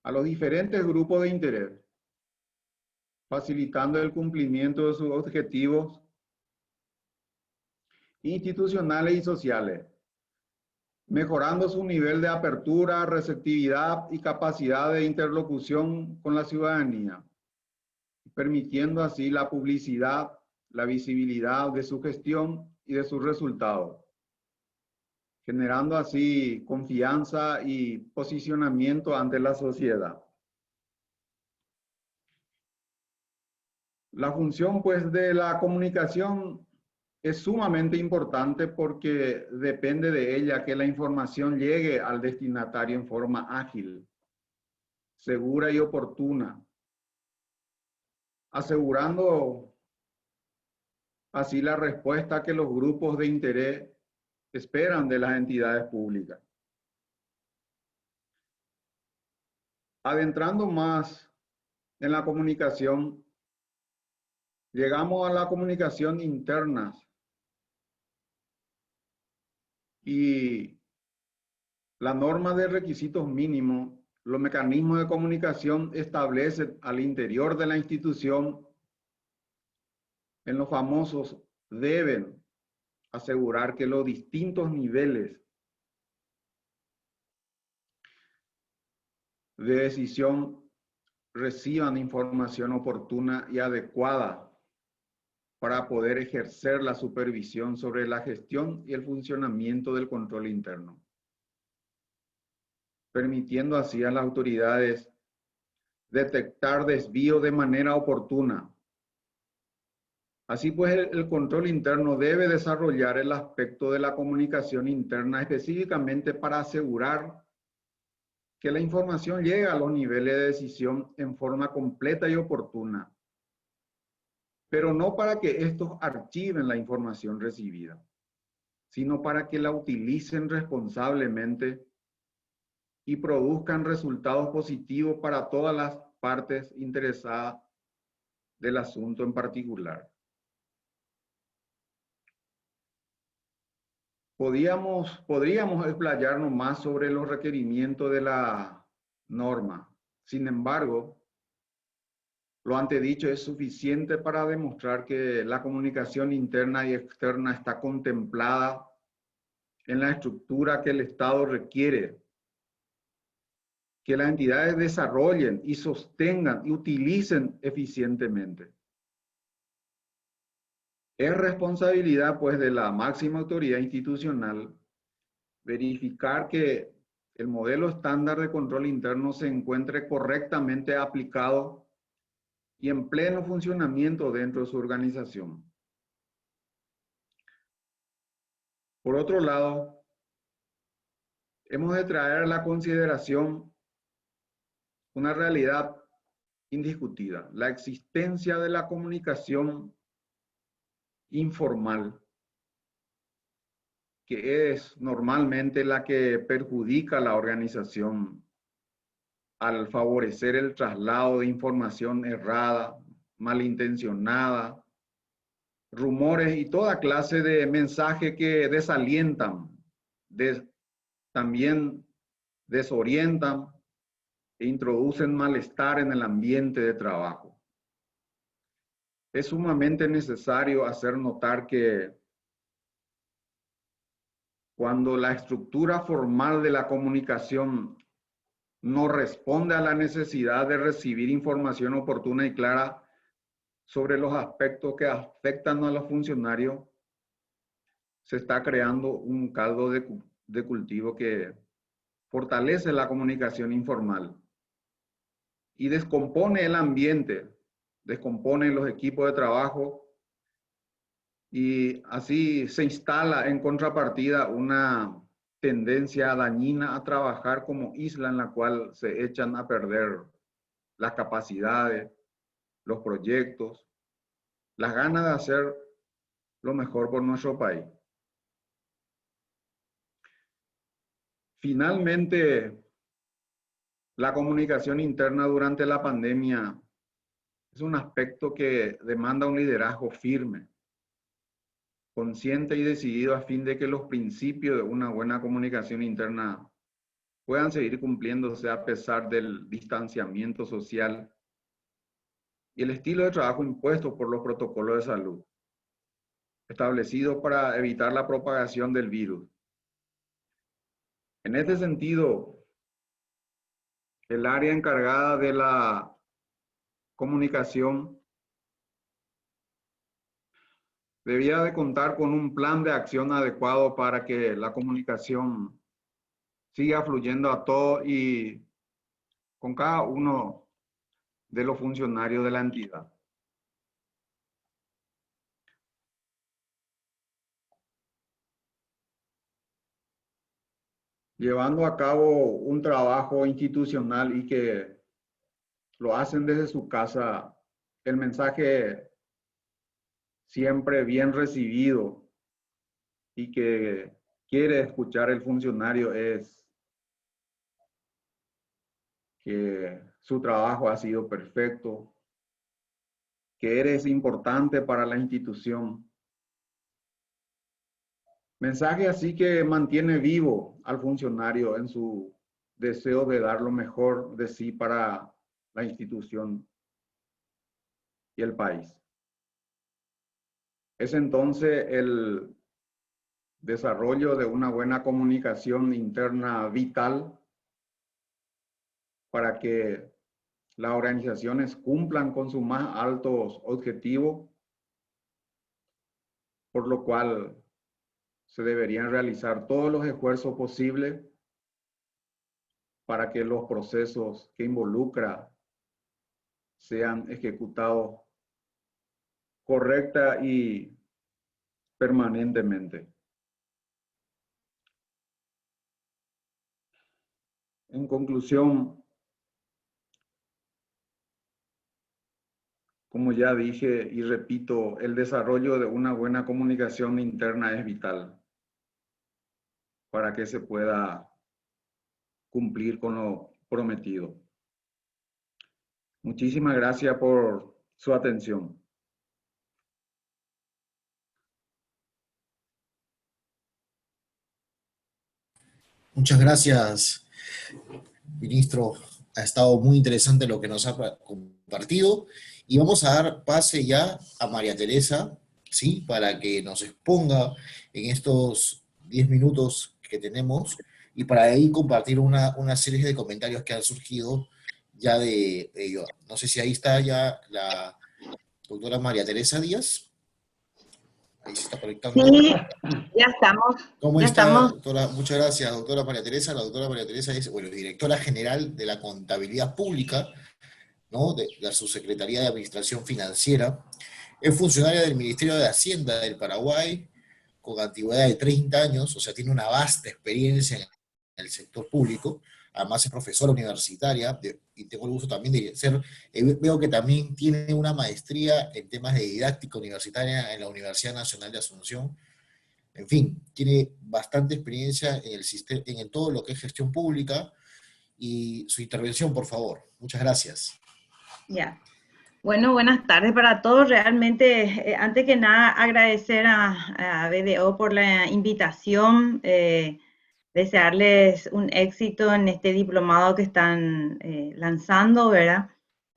a los diferentes grupos de interés, facilitando el cumplimiento de sus objetivos institucionales y sociales, mejorando su nivel de apertura, receptividad y capacidad de interlocución con la ciudadanía, permitiendo así la publicidad, la visibilidad de su gestión y de sus resultados, generando así confianza y posicionamiento ante la sociedad. La función, pues, de la comunicación es sumamente importante porque depende de ella que la información llegue al destinatario en forma ágil, segura y oportuna, asegurando así la respuesta que los grupos de interés esperan de las entidades públicas. Adentrando más en la comunicación, llegamos a la comunicación interna y la norma de requisitos mínimos, los mecanismos de comunicación establecen al interior de la institución en los famosos deben asegurar que los distintos niveles de decisión reciban información oportuna y adecuada para poder ejercer la supervisión sobre la gestión y el funcionamiento del control interno, permitiendo así a las autoridades detectar desvío de manera oportuna. Así pues, el control interno debe desarrollar el aspecto de la comunicación interna específicamente para asegurar que la información llegue a los niveles de decisión en forma completa y oportuna, pero no para que estos archiven la información recibida, sino para que la utilicen responsablemente y produzcan resultados positivos para todas las partes interesadas del asunto en particular. Podríamos explayarnos más sobre los requerimientos de la norma. Sin embargo, lo antedicho es suficiente para demostrar que la comunicación interna y externa está contemplada en la estructura que el Estado requiere, que las entidades desarrollen y sostengan y utilicen eficientemente. Es responsabilidad, pues, de la máxima autoridad institucional verificar que el modelo estándar de control interno se encuentre correctamente aplicado y en pleno funcionamiento dentro de su organización. Por otro lado, hemos de traer a la consideración una realidad indiscutida, la existencia de la comunicación informal, que es normalmente la que perjudica a la organización al favorecer el traslado de información errada, malintencionada, rumores y toda clase de mensajes que desalientan, también desorientan e introducen malestar en el ambiente de trabajo. Es sumamente necesario hacer notar que cuando la estructura formal de la comunicación no responde a la necesidad de recibir información oportuna y clara sobre los aspectos que afectan a los funcionarios, se está creando un caldo de cultivo que fortalece la comunicación informal y descompone el ambiente, descompone los equipos de trabajo y así se instala en contrapartida una tendencia dañina a trabajar como isla en la cual se echan a perder las capacidades, los proyectos, las ganas de hacer lo mejor por nuestro país. Finalmente, la comunicación interna durante la pandemia es un aspecto que demanda un liderazgo firme, consciente y decidido a fin de que los principios de una buena comunicación interna puedan seguir cumpliéndose a pesar del distanciamiento social y el estilo de trabajo impuesto por los protocolos de salud, establecidos para evitar la propagación del virus. En este sentido, el área encargada de la comunicación debía de contar con un plan de acción adecuado para que la comunicación siga fluyendo a todo y con cada uno de los funcionarios de la entidad. Llevando a cabo un trabajo institucional y que lo hacen desde su casa, el mensaje siempre bien recibido y que quiere escuchar el funcionario es que su trabajo ha sido perfecto, que eres importante para la institución. Mensaje así que mantiene vivo al funcionario en su deseo de dar lo mejor de sí para la institución y el país. Es entonces el desarrollo de una buena comunicación interna vital para que las organizaciones cumplan con sus más altos objetivos, por lo cual se deberían realizar todos los esfuerzos posibles para que los procesos que involucra sean ejecutados correcta y permanentemente. En conclusión, como ya dije y repito, el desarrollo de una buena comunicación interna es vital para que se pueda cumplir con lo prometido. Muchísimas gracias por su atención. Muchas gracias, ministro. Ha estado muy interesante lo que nos ha compartido. Y vamos a dar pase ya a María Teresa, ¿sí? Para que nos exponga en estos 10 minutos que tenemos y para ahí compartir una serie de comentarios que han surgido ya de ello. No sé si ahí está ya la doctora María Teresa Díaz. Ahí se está conectando. Sí, ya estamos. ¿Cómo Ya está, estamos. doctora? Muchas gracias, doctora María Teresa. La doctora María Teresa es, bueno, directora general de la Contabilidad Pública, ¿no? De la Subsecretaría de Administración Financiera. Es funcionaria del Ministerio de Hacienda del Paraguay, con antigüedad de 30 años, o sea, tiene una vasta experiencia en el sector público. Además es profesora universitaria y tengo el gusto también de ser, veo que también tiene una maestría en temas de didáctica universitaria en la Universidad Nacional de Asunción. En fin, tiene bastante experiencia en el sistema, en todo lo que es gestión pública. Y su intervención, por favor. Muchas gracias. Ya. Bueno, buenas tardes para todos. Realmente, antes que nada, agradecer a BDO por la invitación, desearles un éxito en este diplomado que están lanzando, ¿verdad?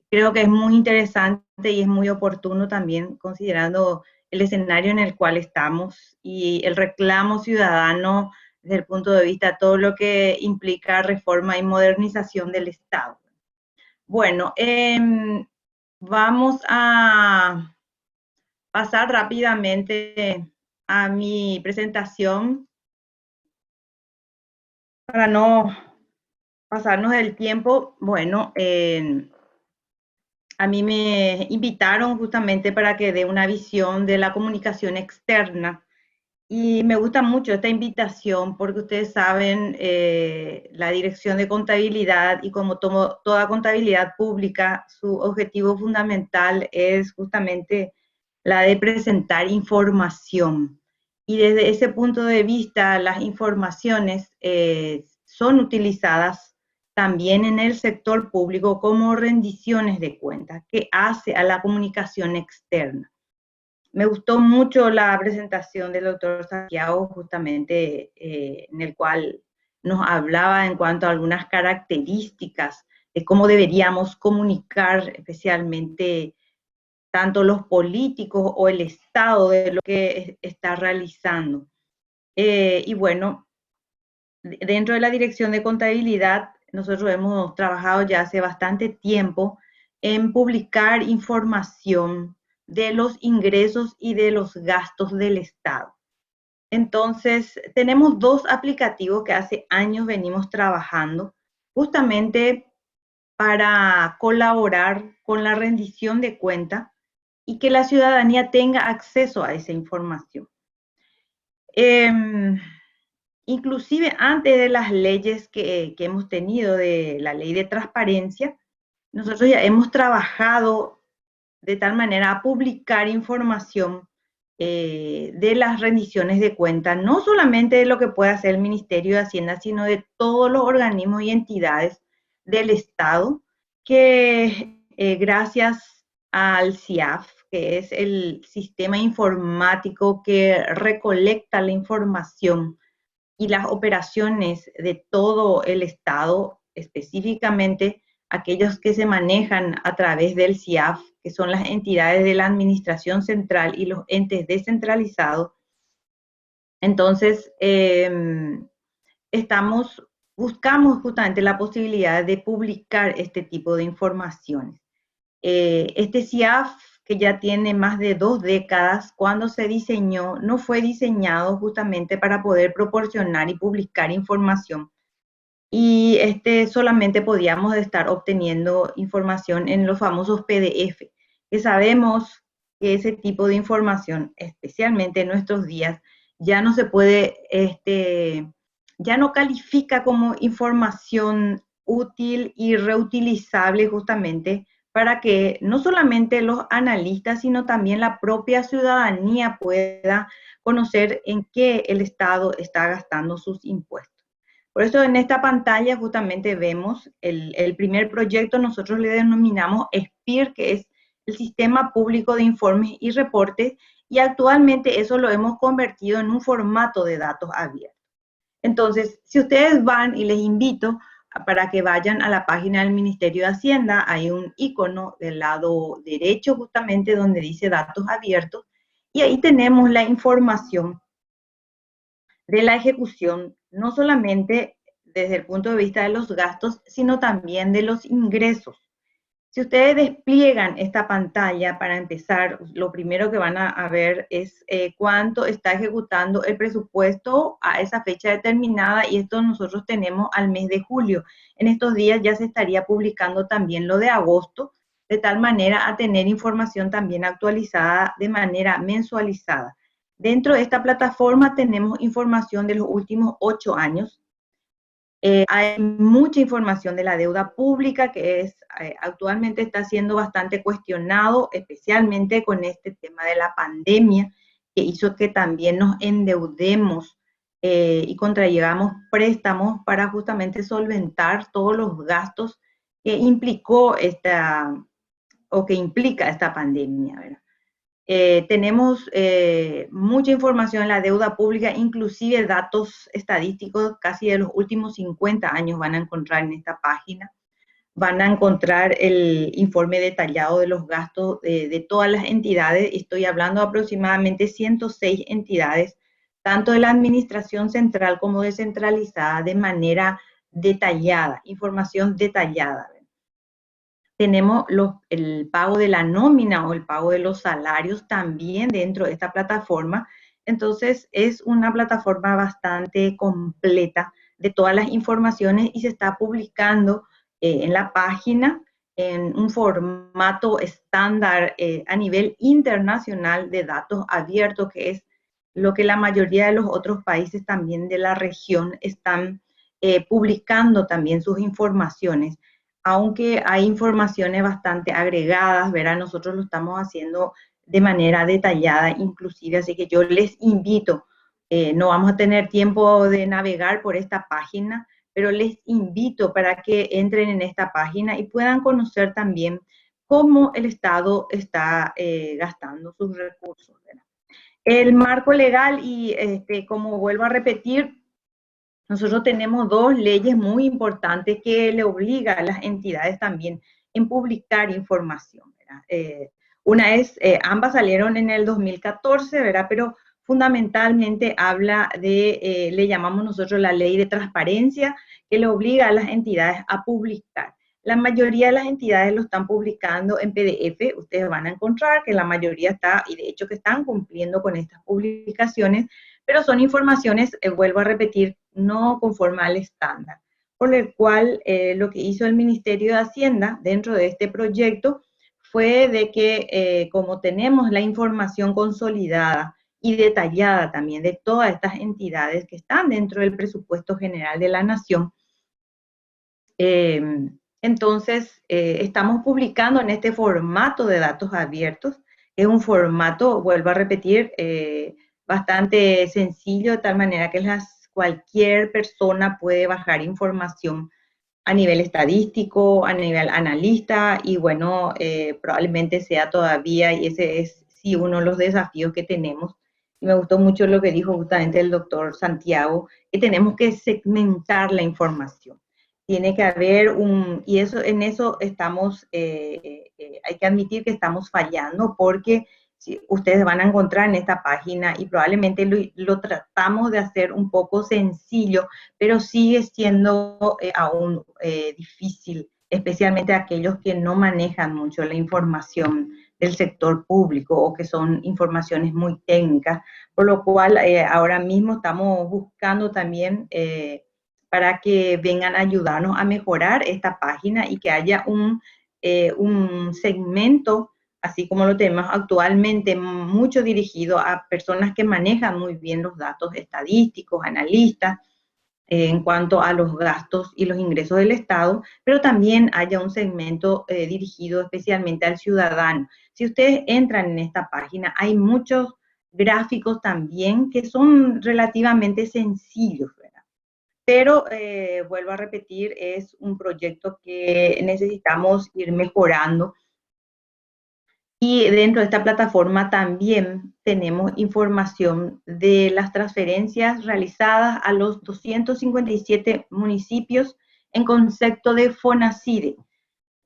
Creo que es muy interesante y es muy oportuno también, considerando el escenario en el cual estamos y el reclamo ciudadano desde el punto de vista de todo lo que implica reforma y modernización del Estado. Bueno, vamos a pasar rápidamente a mi presentación para no pasarnos del tiempo. Bueno, a mí me invitaron justamente para que dé una visión de la comunicación externa y me gusta mucho esta invitación porque ustedes saben, la Dirección de Contabilidad y como toda contabilidad pública, su objetivo fundamental es justamente la de presentar información. Y desde ese punto de vista, las informaciones son utilizadas también en el sector público como rendiciones de cuentas, que hace a la comunicación externa. Me gustó mucho la presentación del doctor Santiago, justamente en el cual nos hablaba en cuanto a algunas características de cómo deberíamos comunicar, especialmente tanto los políticos o el Estado de lo que está realizando. Y bueno, dentro de la Dirección de Contabilidad, nosotros hemos trabajado ya hace bastante tiempo en publicar información de los ingresos y de los gastos del Estado. Entonces, tenemos dos aplicativos que hace años venimos trabajando justamente para colaborar con la rendición de cuentas y que la ciudadanía tenga acceso a esa información. Inclusive antes de las leyes que hemos tenido, de la ley de transparencia, nosotros ya hemos trabajado de tal manera a publicar información de las rendiciones de cuentas, no solamente de lo que puede hacer el Ministerio de Hacienda, sino de todos los organismos y entidades del Estado, que gracias al CIAF, que es el sistema informático que recolecta la información y las operaciones de todo el Estado, específicamente aquellos que se manejan a través del CIAF, que son las entidades de la administración central y los entes descentralizados. Entonces, buscamos justamente la posibilidad de publicar este tipo de informaciones. Este CIAF, que ya tiene más de 2 décadas, cuando se diseñó, no fue diseñado justamente para poder proporcionar y publicar información. Y solamente podíamos estar obteniendo información en los famosos PDF, que sabemos que ese tipo de información, especialmente en nuestros días, ya no se puede, ya no califica como información útil y reutilizable justamente para que no solamente los analistas, sino también la propia ciudadanía pueda conocer en qué el Estado está gastando sus impuestos. Por eso en esta pantalla justamente vemos el primer proyecto, nosotros le denominamos SPIR, que es el Sistema Público de Informes y Reportes, y actualmente eso lo hemos convertido en un formato de datos abiertos. Entonces, si ustedes van, y les invito para que vayan a la página del Ministerio de Hacienda, hay un icono del lado derecho justamente donde dice datos abiertos, y ahí tenemos la información de la ejecución, no solamente desde el punto de vista de los gastos, sino también de los ingresos. Si ustedes despliegan esta pantalla, para empezar, lo primero que van a ver es cuánto está ejecutando el presupuesto a esa fecha determinada, y esto nosotros tenemos al mes de julio. En estos días ya se estaría publicando también lo de agosto, de tal manera a tener información también actualizada de manera mensualizada. Dentro de esta plataforma tenemos información de los últimos 8 años. Hay mucha información de la deuda pública que actualmente está siendo bastante cuestionado, especialmente con este tema de la pandemia, que hizo que también nos endeudemos y contraigamos préstamos para justamente solventar todos los gastos que implicó que implica esta pandemia, ¿verdad? Tenemos mucha información en la deuda pública, inclusive datos estadísticos casi de los últimos 50 años van a encontrar en esta página. Van a encontrar el informe detallado de los gastos de todas las entidades. Estoy hablando de aproximadamente 106 entidades, tanto de la administración central como descentralizada, de manera detallada, información detallada. Tenemos el pago de la nómina o el pago de los salarios también dentro de esta plataforma. Entonces, es una plataforma bastante completa de todas las informaciones y se está publicando en la página en un formato estándar a nivel internacional de datos abiertos, que es lo que la mayoría de los otros países también de la región están publicando también sus informaciones. Aunque hay informaciones bastante agregadas, ¿verdad? Nosotros lo estamos haciendo de manera detallada inclusive, así que yo les invito, no vamos a tener tiempo de navegar por esta página, pero les invito para que entren en esta página y puedan conocer también cómo el Estado está gastando sus recursos, ¿verdad? El marco legal y como vuelvo a repetir, nosotros tenemos 2 leyes muy importantes que le obligan a las entidades también en publicar información, ¿verdad? Una es, ambas salieron en el 2014, ¿verdad? Pero fundamentalmente habla de, le llamamos nosotros la ley de transparencia, que le obliga a las entidades a publicar. La mayoría de las entidades lo están publicando en PDF. Ustedes van a encontrar que la mayoría está, y de hecho que están cumpliendo con estas publicaciones, pero son informaciones, vuelvo a repetir, no conforme al estándar. Por el cual lo que hizo el Ministerio de Hacienda dentro de este proyecto fue de que como tenemos la información consolidada y detallada también de todas estas entidades que están dentro del presupuesto general de la Nación, entonces estamos publicando en este formato de datos abiertos. Es un formato, vuelvo a repetir, bastante sencillo, de tal manera que cualquier persona puede bajar información a nivel estadístico, a nivel analista, y bueno, probablemente sea todavía, y ese es sí uno de los desafíos que tenemos. Y me gustó mucho lo que dijo justamente el doctor Santiago, que tenemos que segmentar la información. Tiene que haber y en eso estamos, hay que admitir que estamos fallando, porque ustedes van a encontrar en esta página, y probablemente lo tratamos de hacer un poco sencillo, pero sigue siendo aún difícil, especialmente aquellos que no manejan mucho la información del sector público o que son informaciones muy técnicas, por lo cual ahora mismo estamos buscando también para que vengan a ayudarnos a mejorar esta página y que haya un segmento, así como lo tenemos actualmente, mucho dirigido a personas que manejan muy bien los datos estadísticos, analistas, en cuanto a los gastos y los ingresos del Estado, pero también haya un segmento dirigido especialmente al ciudadano. Si ustedes entran en esta página, hay muchos gráficos también que son relativamente sencillos, ¿verdad? Pero vuelvo a repetir, es un proyecto que necesitamos ir mejorando. Y dentro de esta plataforma también tenemos información de las transferencias realizadas a los 257 municipios en concepto de FONACIDE.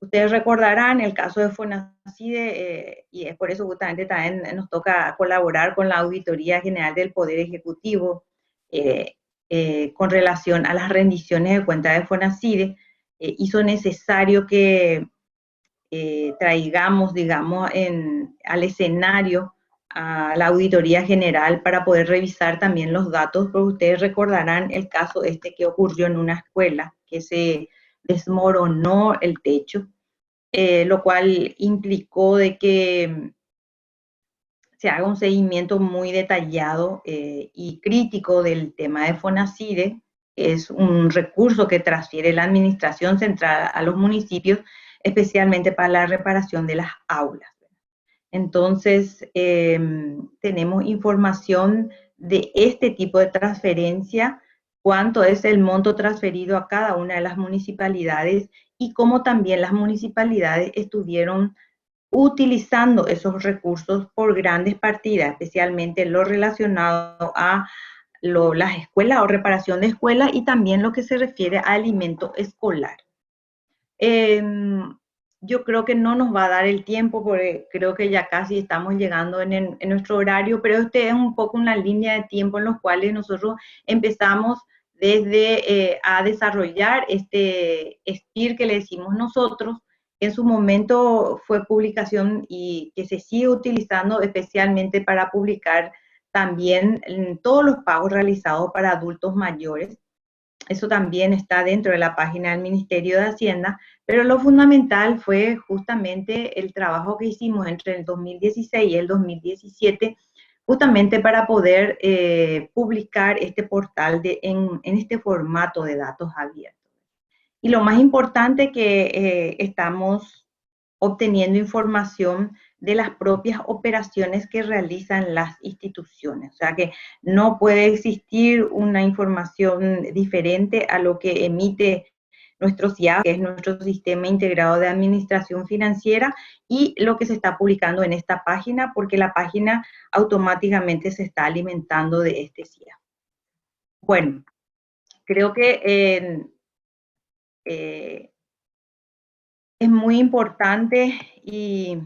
Ustedes recordarán el caso de FONACIDE, y es por eso justamente también nos toca colaborar con la Auditoría General del Poder Ejecutivo, con relación a las rendiciones de cuenta de FONACIDE, hizo necesario que traigamos, digamos, al escenario a la Auditoría General para poder revisar también los datos, porque ustedes recordarán el caso que ocurrió en una escuela, que se desmoronó el techo, lo cual implicó de que se haga un seguimiento muy detallado y crítico del tema de FONACIDE. Es un recurso que transfiere la administración central a los municipios, especialmente para la reparación de las aulas. Entonces, tenemos información de este tipo de transferencia, cuánto es el monto transferido a cada una de las municipalidades y cómo también las municipalidades estuvieron utilizando esos recursos por grandes partidas, especialmente lo relacionado a las escuelas o reparación de escuelas y también lo que se refiere a alimento escolar. Yo creo que no nos va a dar el tiempo porque creo que ya casi estamos llegando en nuestro horario, pero es un poco una línea de tiempo en los cuales nosotros empezamos desde a desarrollar este SPIR que le decimos nosotros. En su momento fue publicación y que se sigue utilizando especialmente para publicar también todos los pagos realizados para adultos mayores. Eso también está dentro de la página del Ministerio de Hacienda, pero lo fundamental fue justamente el trabajo que hicimos entre el 2016 y el 2017, justamente para poder publicar este portal en este formato de datos abiertos. Y lo más importante que estamos obteniendo información de las propias operaciones que realizan las instituciones. O sea que no puede existir una información diferente a lo que emite nuestro SIAF, que es nuestro Sistema Integrado de Administración Financiera, y lo que se está publicando en esta página, porque la página automáticamente se está alimentando de este SIAF. Bueno, creo que es muy importante y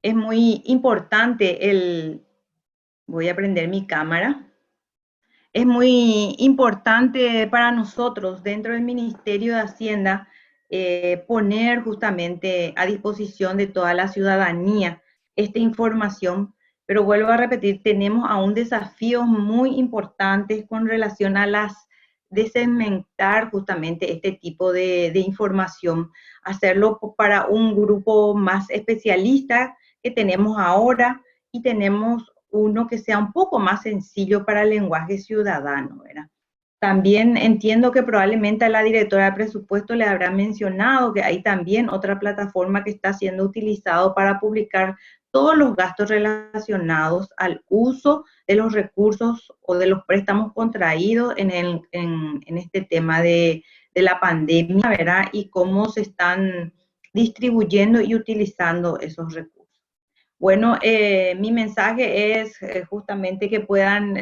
es muy importante voy a prender mi cámara, es muy importante para nosotros dentro del Ministerio de Hacienda poner justamente a disposición de toda la ciudadanía esta información, pero vuelvo a repetir, tenemos aún desafíos muy importantes con relación a de segmentar justamente este tipo de información, hacerlo para un grupo más especialista que tenemos ahora y tenemos uno que sea un poco más sencillo para el lenguaje ciudadano, ¿verdad? También entiendo que probablemente a la directora de presupuesto le habrá mencionado que hay también otra plataforma que está siendo utilizado para publicar todos los gastos relacionados al uso de los recursos o de los préstamos contraídos en este tema de la pandemia, ¿verdad? Y cómo se están distribuyendo y utilizando esos recursos. Bueno, mi mensaje es justamente que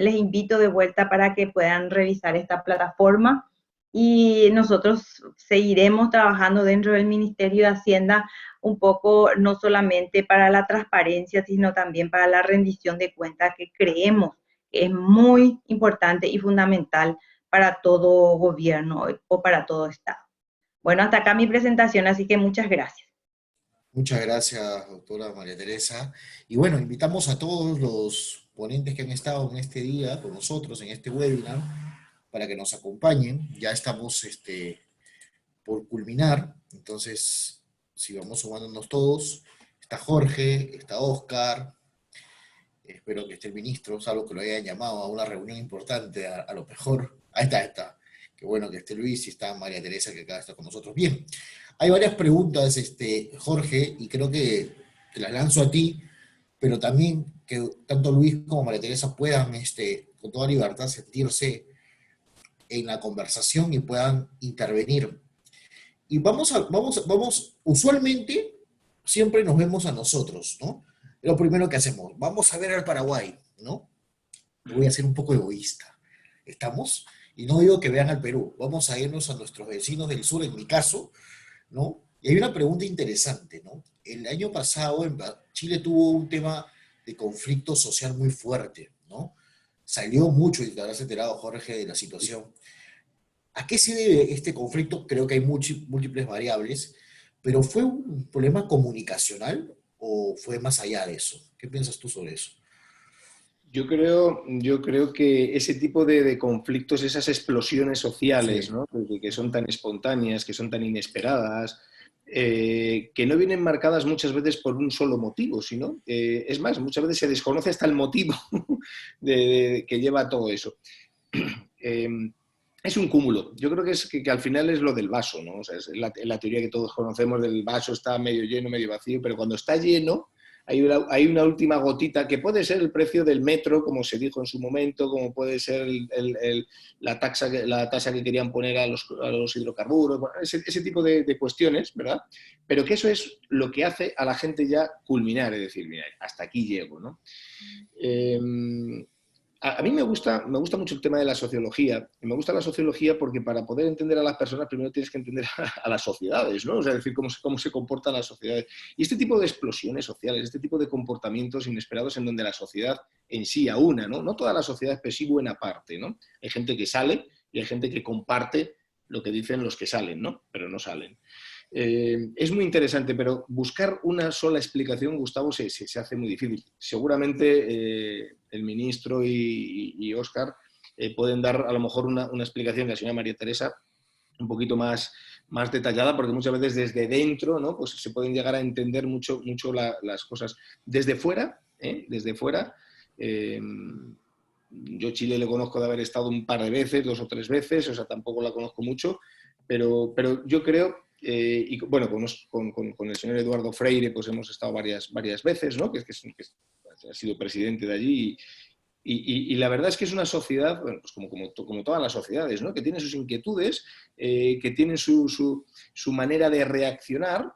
les invito de vuelta para que puedan revisar esta plataforma y nosotros seguiremos trabajando dentro del Ministerio de Hacienda un poco, no solamente para la transparencia, sino también para la rendición de cuentas que creemos que es muy importante y fundamental para todo gobierno o para todo Estado. Bueno, hasta acá mi presentación, así que muchas gracias. Muchas gracias, doctora María Teresa. Y bueno, invitamos a todos los ponentes que han estado en este día con nosotros, en este webinar, para que nos acompañen. Ya estamos por culminar, entonces, si vamos sumándonos todos, está Jorge, está Oscar, espero que esté el ministro, salvo que lo hayan llamado a una reunión importante, a lo mejor. Ahí está. Qué bueno que esté Luis y está María Teresa, que acá está con nosotros. Bien. Hay varias preguntas, Jorge, y creo que te las lanzo a ti, pero también que tanto Luis como María Teresa puedan, con toda libertad, sentirse en la conversación y puedan intervenir. Y vamos, usualmente siempre nos vemos a nosotros, ¿no? Es lo primero que hacemos. Vamos a ver al Paraguay, ¿no? Voy a ser un poco egoísta. ¿Estamos? Y no digo que vean al Perú. Vamos a irnos a nuestros vecinos del sur, en mi caso, ¿no? Y hay una pregunta interesante, ¿no? El año pasado Chile tuvo un tema de conflicto social muy fuerte, ¿no? salió mucho y te habrás enterado, Jorge, de la situación. ¿A qué se debe este conflicto? Creo que hay múltiples variables, pero ¿fue un problema comunicacional o fue más allá de eso? ¿Qué piensas tú sobre eso? Yo creo que ese tipo de conflictos, esas explosiones sociales, Sí. ¿no? Que son tan espontáneas, que son tan inesperadas, que no vienen marcadas muchas veces por un solo motivo, sino, es más, muchas veces se desconoce hasta el motivo que lleva a todo eso. Eh, es un cúmulo. Yo creo que, que al final es lo del vaso, ¿no? O sea, es la teoría que todos conocemos del vaso está medio lleno, medio vacío, pero cuando está lleno hay una última gotita que puede ser el precio del metro, como se dijo en su momento, como puede ser la tasa que querían poner a los hidrocarburos, bueno, ese tipo de cuestiones, ¿verdad? Pero que eso es lo que hace a la gente ya culminar, es decir, mira, hasta aquí llego, ¿no? Eh, a mí me gusta mucho el tema de la sociología. Me gusta la sociología porque para poder entender a las personas primero tienes que entender a las sociedades, ¿no? O sea, decir, cómo se comportan las sociedades. Y este tipo de explosiones sociales, este tipo de comportamientos inesperados en donde la sociedad en sí aúna, ¿no? No toda la sociedad es sí buena parte, ¿no? Hay gente que sale y hay gente que comparte lo que dicen los que salen, ¿no? Pero no salen. Es muy interesante, pero buscar una sola explicación, Gustavo, se hace muy difícil. Seguramente el ministro y Óscar pueden dar a lo mejor una explicación, la señora María Teresa, un poquito más detallada, porque muchas veces desde dentro, ¿no? Pues se pueden llegar a entender mucho las cosas. Desde fuera, yo Chile le conozco de haber estado un par de veces, 2 o 3 veces, o sea, tampoco la conozco mucho, pero yo creo, y bueno, con el señor Eduardo Freire pues hemos estado varias veces, ¿no? Que ha sido presidente de allí y la verdad es que es una sociedad, bueno, pues como todas las sociedades, ¿no? Que tiene sus inquietudes, que tiene su manera de reaccionar.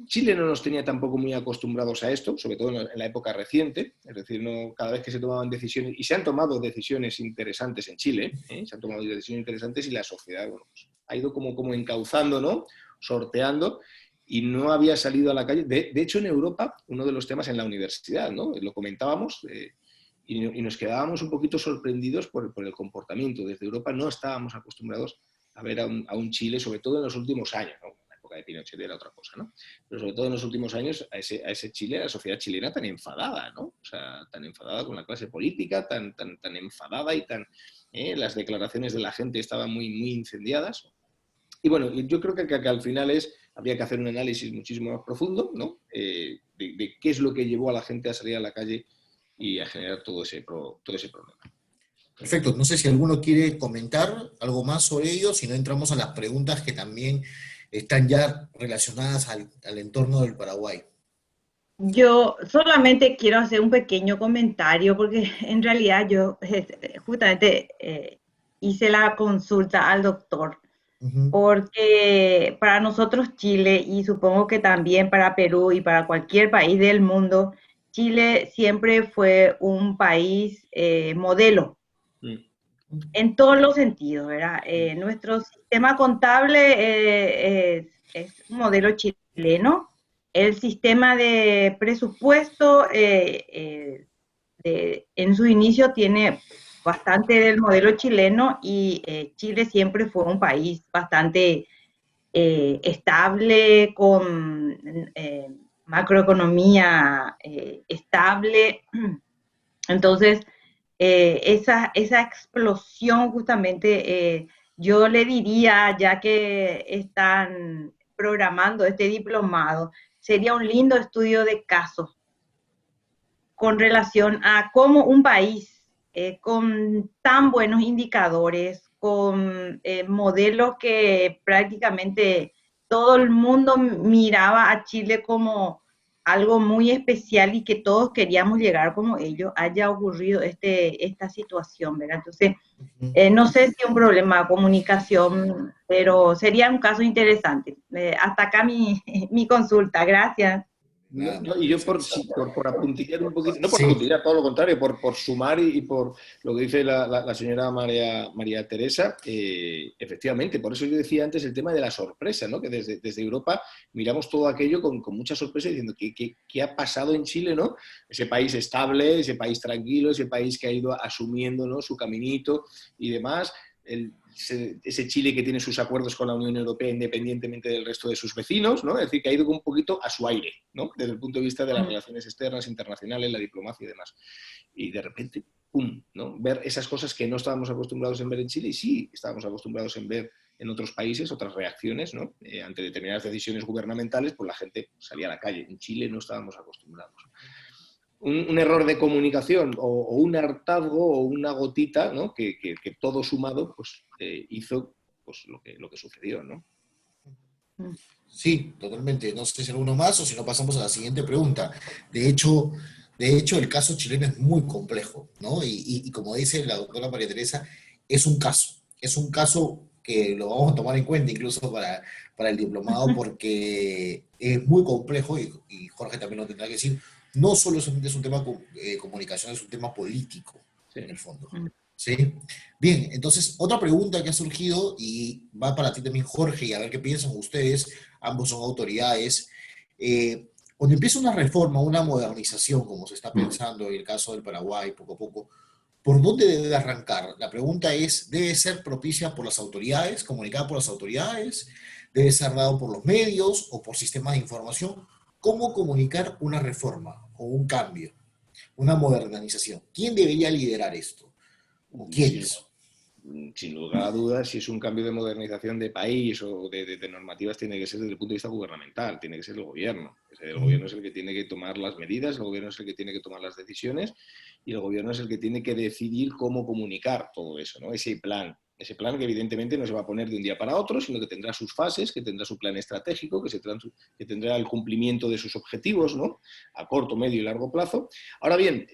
Chile no nos tenía tampoco muy acostumbrados a esto, sobre todo en la época reciente, es decir, no, cada vez que se tomaban decisiones, y se han tomado decisiones interesantes en Chile, se han tomado decisiones interesantes y la sociedad, bueno, pues, ha ido como encauzando, ¿no? Sorteando, y no había salido a la calle. De hecho, en Europa, uno de los temas en la universidad, ¿no? Lo comentábamos, y nos quedábamos un poquito sorprendidos por el comportamiento. Desde Europa no estábamos acostumbrados a ver a un Chile, sobre todo en los últimos años, ¿no? De Pinochet era otra cosa, ¿no? Pero sobre todo en los últimos años a ese Chile, a la sociedad chilena tan enfadada, ¿no? O sea, tan enfadada con la clase política, tan enfadada y las declaraciones de la gente estaban muy incendiadas. Y bueno, yo creo que al final habría que hacer un análisis muchísimo más profundo, ¿no? De qué es lo que llevó a la gente a salir a la calle y a generar todo ese problema. Perfecto, no sé si alguno quiere comentar algo más sobre ello, si no entramos a las preguntas que también están ya relacionadas al entorno del Paraguay. Yo solamente quiero hacer un pequeño comentario porque en realidad yo justamente hice la consulta al doctor porque para nosotros Chile y supongo que también para Perú y para cualquier país del mundo, Chile siempre fue un país modelo en todos los sentidos, ¿verdad? Nuestro sistema contable es un modelo chileno. El sistema de presupuesto en su inicio tiene bastante del modelo chileno y Chile siempre fue un país bastante estable, con macroeconomía estable. Entonces, esa explosión justamente, yo le diría, ya que están programando este diplomado, sería un lindo estudio de caso con relación a cómo un país con tan buenos indicadores, con modelos que prácticamente todo el mundo miraba a Chile como algo muy especial y que todos queríamos llegar como ellos, haya ocurrido esta situación, ¿verdad? Entonces, no sé si es un problema de comunicación, pero sería un caso interesante. Hasta acá mi consulta. Gracias. nada más. Y yo por apuntillar un poquito, no por Sí. apuntillar, todo lo contrario, por sumar y por lo que dice la señora María Teresa, efectivamente, por eso yo decía antes el tema de la sorpresa, ¿no? Que desde Europa miramos todo aquello con mucha sorpresa diciendo ¿qué ha pasado en Chile, ¿no? Ese país estable, ese país tranquilo, ese país que ha ido asumiendo, ¿no?, su caminito y demás. Ese Chile que tiene sus acuerdos con la Unión Europea independientemente del resto de sus vecinos, ¿no? Es decir, que ha ido un poquito a su aire, ¿no? Desde el punto de vista de las relaciones externas, internacionales, la diplomacia y demás. Y de repente, ¡pum!, ¿no? Ver esas cosas que no estábamos acostumbrados en ver en Chile y sí estábamos acostumbrados en ver en otros países, otras reacciones, ¿no? Ante determinadas decisiones gubernamentales, pues la gente salía a la calle. En Chile no estábamos acostumbrados. Un error de comunicación o un hartazgo o una gotita, ¿no?, que todo sumado pues, hizo pues, lo que sucedió, ¿no? Sí, totalmente. No sé si alguno más o si no pasamos a la siguiente pregunta. De hecho, el caso chileno es muy complejo, ¿no? Y como dice la doctora María Teresa, es un caso que lo vamos a tomar en cuenta incluso para el diplomado porque es muy complejo y Jorge también lo tendrá que decir. No solo es un tema de comunicación, es un tema político, Sí. en el fondo. ¿Sí? Bien, entonces, otra pregunta que ha surgido y va para ti también, Jorge, y a ver qué piensan ustedes, ambos son autoridades. Cuando empieza una reforma, una modernización, como se está pensando en el caso del Paraguay, poco a poco, ¿por dónde debe arrancar? La pregunta es, ¿debe ser propicia por las autoridades, comunicada por las autoridades? ¿Debe ser dado por los medios o por sistemas de información? ¿Cómo comunicar una reforma o un cambio, una modernización? ¿Quién debería liderar esto? ¿O quiénes? Sin lugar a dudas, si es un cambio de modernización de país o de normativas, tiene que ser desde el punto de vista gubernamental, tiene que ser el gobierno. El gobierno es el que tiene que tomar las medidas, el gobierno es el que tiene que tomar las decisiones y el gobierno es el que tiene que decidir cómo comunicar todo eso, ¿no? Ese plan que evidentemente no se va a poner de un día para otro, sino que tendrá sus fases, que tendrá su plan estratégico, que tendrá el cumplimiento de sus objetivos, ¿no?, a corto, medio y largo plazo. Ahora bien,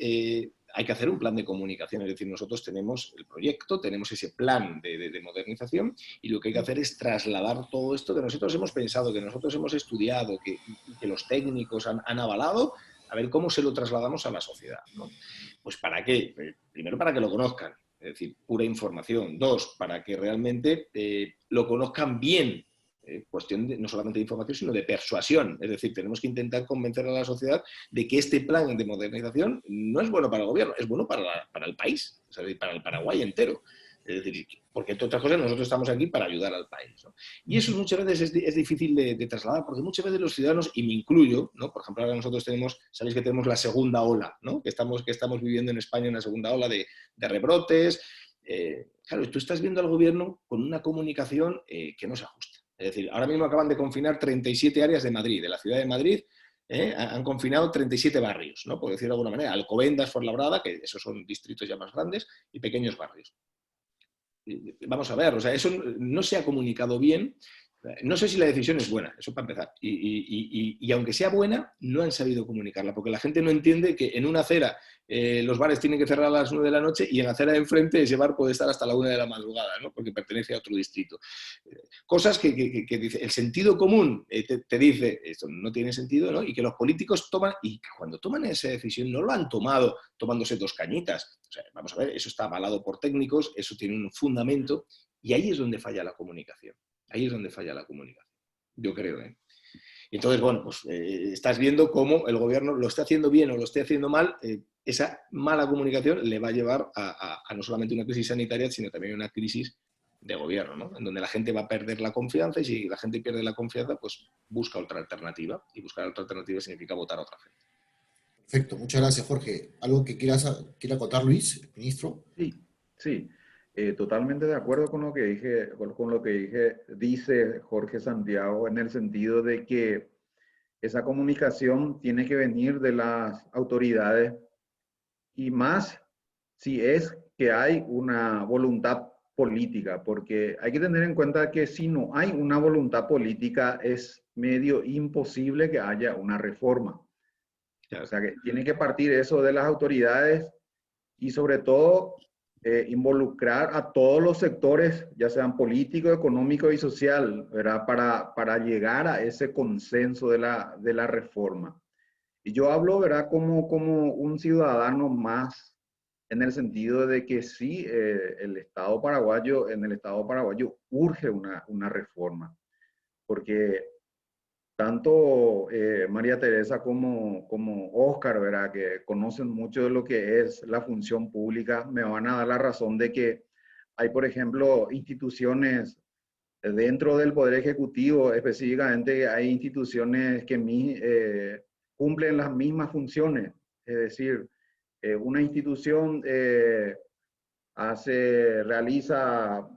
hay que hacer un plan de comunicación, es decir, nosotros tenemos el proyecto, tenemos ese plan de modernización y lo que hay que hacer es trasladar todo esto que nosotros hemos pensado, que nosotros hemos estudiado, que los técnicos han avalado, a ver cómo se lo trasladamos a la sociedad, ¿no? Pues ¿para qué? Primero, para que lo conozcan, es decir, pura información. Dos, para que realmente lo conozcan bien. Cuestión no solamente de información, sino de persuasión. Es decir, tenemos que intentar convencer a la sociedad de que este plan de modernización no es bueno para el gobierno, es bueno para el país, o sea, para el Paraguay entero. Es decir, porque entre otras cosas nosotros estamos aquí para ayudar al país, ¿no? Y eso muchas veces es difícil de trasladar, porque muchas veces los ciudadanos, y me incluyo, ¿no? Por ejemplo, ahora nosotros sabéis que tenemos la segunda ola, ¿no?, que estamos viviendo en España una segunda ola de rebrotes. Claro, tú estás viendo al gobierno con una comunicación que no se ajusta. Es decir, ahora mismo acaban de confinar 37 áreas de Madrid, de la ciudad de Madrid. Han confinado 37 barrios, ¿no?, por decirlo de alguna manera. Alcobendas, Fuenlabrada, que esos son distritos ya más grandes, y pequeños barrios. Vamos a ver, o sea, eso no se ha comunicado bien. No sé si la decisión es buena, eso para empezar. Y aunque sea buena, no han sabido comunicarla, porque la gente no entiende que en una acera los bares tienen que cerrar a las 9 de la noche y en la acera de enfrente ese bar puede estar hasta la 1 de la madrugada, ¿no?, porque pertenece a otro distrito. Cosas que dice, el sentido común te dice, esto no tiene sentido, ¿no?, y que los políticos toman, y cuando toman esa decisión no lo han tomado tomándose 2 cañitas. O sea, vamos a ver, eso está avalado por técnicos, eso tiene un fundamento, y ahí es donde falla la comunicación. Ahí es donde falla la comunicación, yo creo, ¿eh? Entonces, bueno, pues estás viendo cómo el gobierno lo está haciendo bien o lo esté haciendo mal. Esa mala comunicación le va a llevar a no solamente una crisis sanitaria, sino también una crisis de gobierno, ¿no?, en donde la gente va a perder la confianza y si la gente pierde la confianza, pues busca otra alternativa y buscar otra alternativa significa votar a otra gente. Perfecto, muchas gracias, Jorge. ¿Algo que quiera acotar, Luis, ministro? Sí. Totalmente de acuerdo con lo que dice Jorge Santiago, en el sentido de que esa comunicación tiene que venir de las autoridades y más si es que hay una voluntad política, porque hay que tener en cuenta que si no hay una voluntad política es medio imposible que haya una reforma. O sea que tiene que partir eso de las autoridades y sobre todo involucrar a todos los sectores, ya sean político, económico y social, ¿verdad?, para llegar a ese consenso de la reforma. Y yo hablo, ¿verdad?, como un ciudadano más, en el sentido de que sí, en el Estado paraguayo urge una reforma, porque tanto María Teresa como Oscar, ¿verdad?, que conocen mucho de lo que es la función pública, me van a dar la razón de que hay, por ejemplo, instituciones dentro del Poder Ejecutivo, específicamente hay instituciones que cumplen las mismas funciones. Es decir, una institución realiza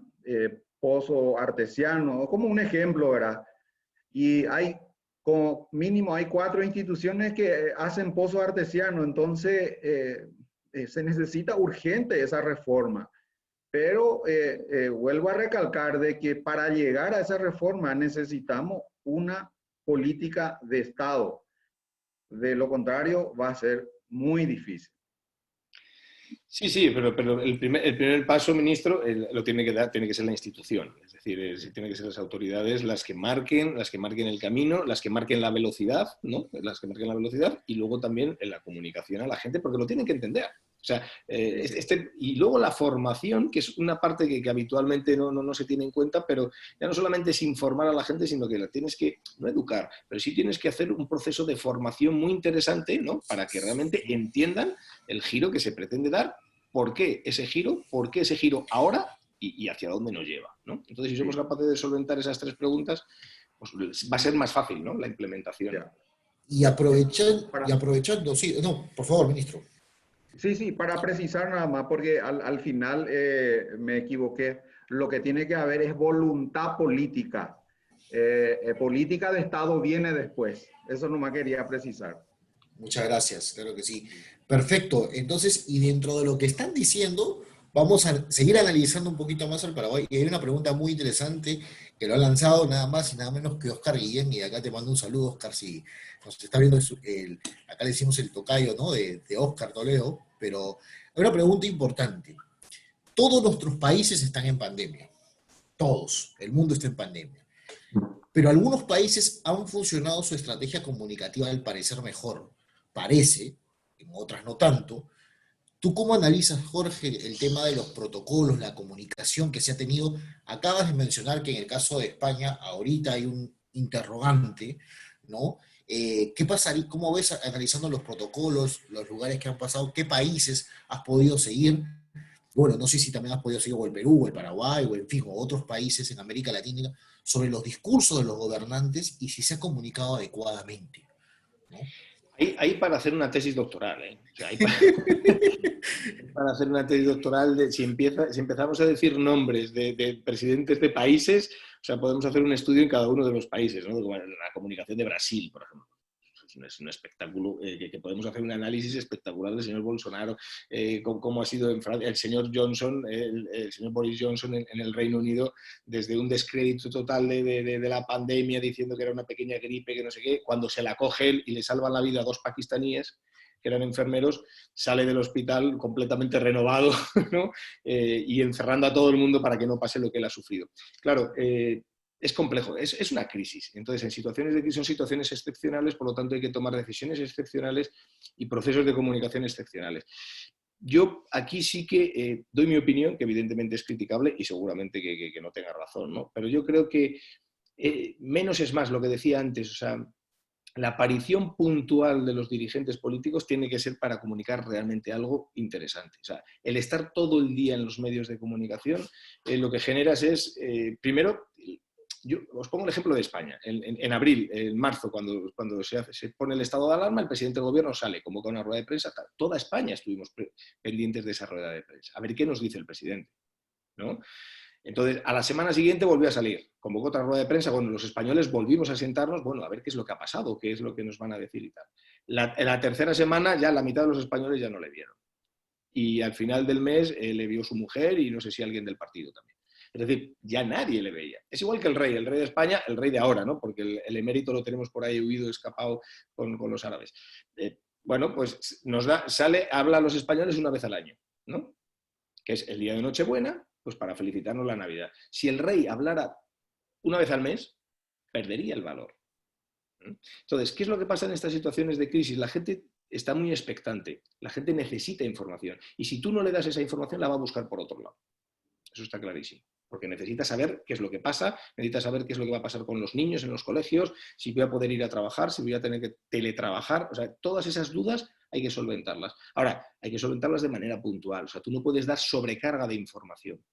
pozo artesiano, como un ejemplo, ¿verdad? Y como mínimo hay 4 instituciones que hacen pozo artesiano, entonces se necesita urgente esa reforma. Pero vuelvo a recalcar de que para llegar a esa reforma necesitamos una política de Estado. De lo contrario, va a ser muy difícil. Sí, sí, pero el primer paso, ministro, lo tiene que dar, tiene que ser la institución. Es decir, tienen que ser las autoridades las que marquen el camino, las que marquen la velocidad, ¿no? Las que marquen la velocidad y luego también en la comunicación a la gente, porque lo tienen que entender. O sea, y luego la formación, que es una parte que habitualmente no se tiene en cuenta, pero ya no solamente es informar a la gente, sino que la tienes que, no educar, pero sí tienes que hacer un proceso de formación muy interesante, ¿no? Para que realmente entiendan el giro que se pretende dar, por qué ese giro ahora y hacia dónde nos lleva, ¿no? Entonces, si somos capaces de solventar esas 3 preguntas, pues va a ser más fácil, ¿no?, la implementación. Ya. Y aprovechando, sí, no, por favor, ministro. Sí, para precisar nada más, porque al final me equivoqué. Lo que tiene que haber es voluntad política. Política de Estado viene después. Eso nomás quería precisar. Muchas gracias, claro que sí. Perfecto. Entonces, y dentro de lo que están diciendo, vamos a seguir analizando un poquito más al Paraguay. Y hay una pregunta muy interesante que lo ha lanzado nada más y nada menos que Oscar Guillén. Y acá te mando un saludo, Oscar, si nos está viendo. Acá le decimos el tocayo, ¿no? De Oscar Toledo. Pero hay una pregunta importante. Todos nuestros países están en pandemia. Todos. El mundo está en pandemia. Pero algunos países han funcionado su estrategia comunicativa al parecer mejor. Parece, en otras no tanto. ¿Tú cómo analizas, Jorge, el tema de los protocolos, la comunicación que se ha tenido? Acabas de mencionar que en el caso de España ahorita hay un interrogante, ¿no? ¿Qué pasaría? ¿Cómo ves analizando los protocolos, los lugares que han pasado? ¿Qué países has podido seguir? Bueno, no sé si también has podido seguir o el Perú, o el Paraguay, o en fin, o otros países en América Latina, sobre los discursos de los gobernantes y si se ha comunicado adecuadamente, ¿no? Hay para hacer una tesis doctoral, ¿eh? O sea, hay para hacer una tesis doctoral, si empezamos a decir nombres de presidentes de países, o sea, podemos hacer un estudio en cada uno de los países, ¿no? La comunicación de Brasil, por ejemplo. Es un espectáculo, que podemos hacer un análisis espectacular del señor Bolsonaro, cómo ha sido en Francia, el señor Johnson, el señor Boris Johnson en el Reino Unido, desde un descrédito total de la pandemia, diciendo que era una pequeña gripe, que no sé qué, cuando se la coge él y le salvan la vida a 2 pakistaníes, que eran enfermeros, sale del hospital completamente renovado, ¿no? Y encerrando a todo el mundo para que no pase lo que él ha sufrido. Claro, es complejo, es una crisis. Entonces, en situaciones de crisis son situaciones excepcionales, por lo tanto hay que tomar decisiones excepcionales y procesos de comunicación excepcionales. Yo aquí sí que doy mi opinión, que evidentemente es criticable y seguramente que no tenga razón, ¿no? Pero yo creo que menos es más, lo que decía antes. O sea, la aparición puntual de los dirigentes políticos tiene que ser para comunicar realmente algo interesante. O sea, el estar todo el día en los medios de comunicación, lo que generas es, primero, yo os pongo el ejemplo de España. En abril, en marzo, cuando se pone el estado de alarma, el presidente del gobierno sale, convoca una rueda de prensa. Toda España estuvimos pendientes de esa rueda de prensa. A ver qué nos dice el presidente, ¿no? Entonces, a la semana siguiente volvió a salir, convocó otra rueda de prensa. Bueno, los españoles volvimos a sentarnos, bueno, a ver qué es lo que ha pasado, qué es lo que nos van a decir y tal. En la tercera semana ya la mitad de los españoles ya no le vieron. Y al final del mes le vio su mujer y no sé si alguien del partido también. Es decir, ya nadie le veía. Es igual que el rey de España, el rey de ahora, ¿no? Porque el emérito lo tenemos por ahí huido, escapado con los árabes. Bueno, pues habla a los españoles una vez al año, ¿no? Que es el día de Nochebuena, pues para felicitarnos la Navidad. Si el rey hablara una vez al mes, perdería el valor. Entonces, ¿qué es lo que pasa en estas situaciones de crisis? La gente está muy expectante, la gente necesita información y si tú no le das esa información la va a buscar por otro lado. Eso está clarísimo, porque necesita saber qué es lo que pasa, necesita saber qué es lo que va a pasar con los niños en los colegios, si voy a poder ir a trabajar, si voy a tener que teletrabajar, o sea, todas esas dudas hay que solventarlas. Ahora, hay que solventarlas de manera puntual, o sea, tú no puedes dar sobrecarga de información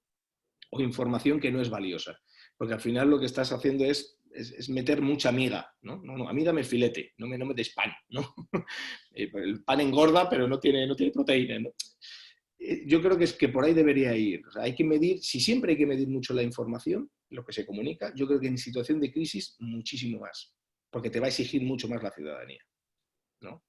o información que no es valiosa, porque al final lo que estás haciendo es meter mucha miga, ¿no? No, a mí dame el filete, no me des pan, ¿no? El pan engorda, pero no tiene proteína, ¿no? Yo creo que es que por ahí debería ir. O sea, hay que medir, si siempre hay que medir mucho la información, lo que se comunica, yo creo que en situación de crisis muchísimo más, porque te va a exigir mucho más la ciudadanía, ¿no?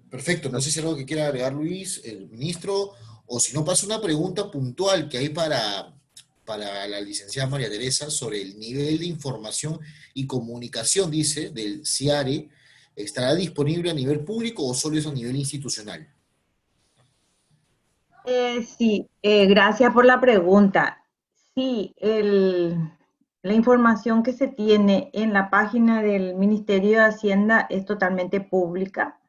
Perfecto, no sé si es algo que quiera agregar Luis, el ministro, o si no pasa una pregunta puntual que hay para la licenciada María Teresa sobre el nivel de información y comunicación, dice, del CIARE. ¿Estará disponible a nivel público o solo es a nivel institucional? Sí, gracias por la pregunta. Sí, la información que se tiene en la página del Ministerio de Hacienda es totalmente pública.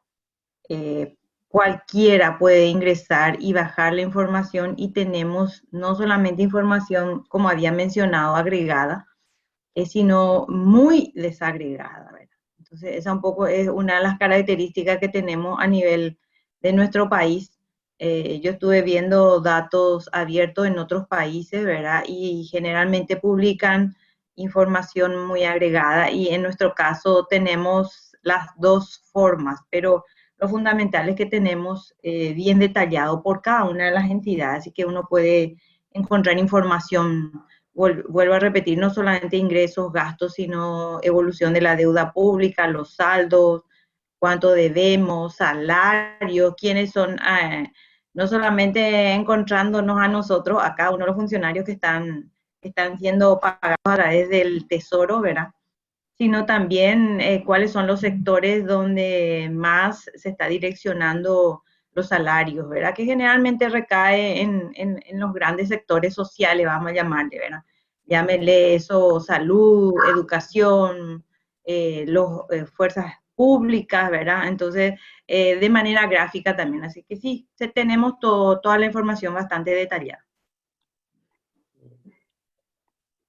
Cualquiera puede ingresar y bajar la información y tenemos no solamente información, como había mencionado, agregada, sino muy desagregada, ¿verdad? Entonces, esa un poco es una de las características que tenemos a nivel de nuestro país. Yo estuve viendo datos abiertos en otros países, ¿verdad? Y generalmente publican información muy agregada y en nuestro caso tenemos las dos formas, pero lo fundamental es que tenemos bien detallado por cada una de las entidades y que uno puede encontrar información. Vuelvo a repetir, no solamente ingresos, gastos, sino evolución de la deuda pública, los saldos, cuánto debemos, salarios, quiénes son, no solamente encontrándonos a nosotros, a cada uno de los funcionarios que están siendo pagados a través del Tesoro, ¿verdad? Sino también cuáles son los sectores donde más se está direccionando los salarios, ¿verdad? Que generalmente recae en los grandes sectores sociales, vamos a llamarle, ¿verdad? Llámele eso salud, educación, fuerzas públicas, ¿verdad? Entonces, de manera gráfica también. Así que sí, tenemos toda la información bastante detallada.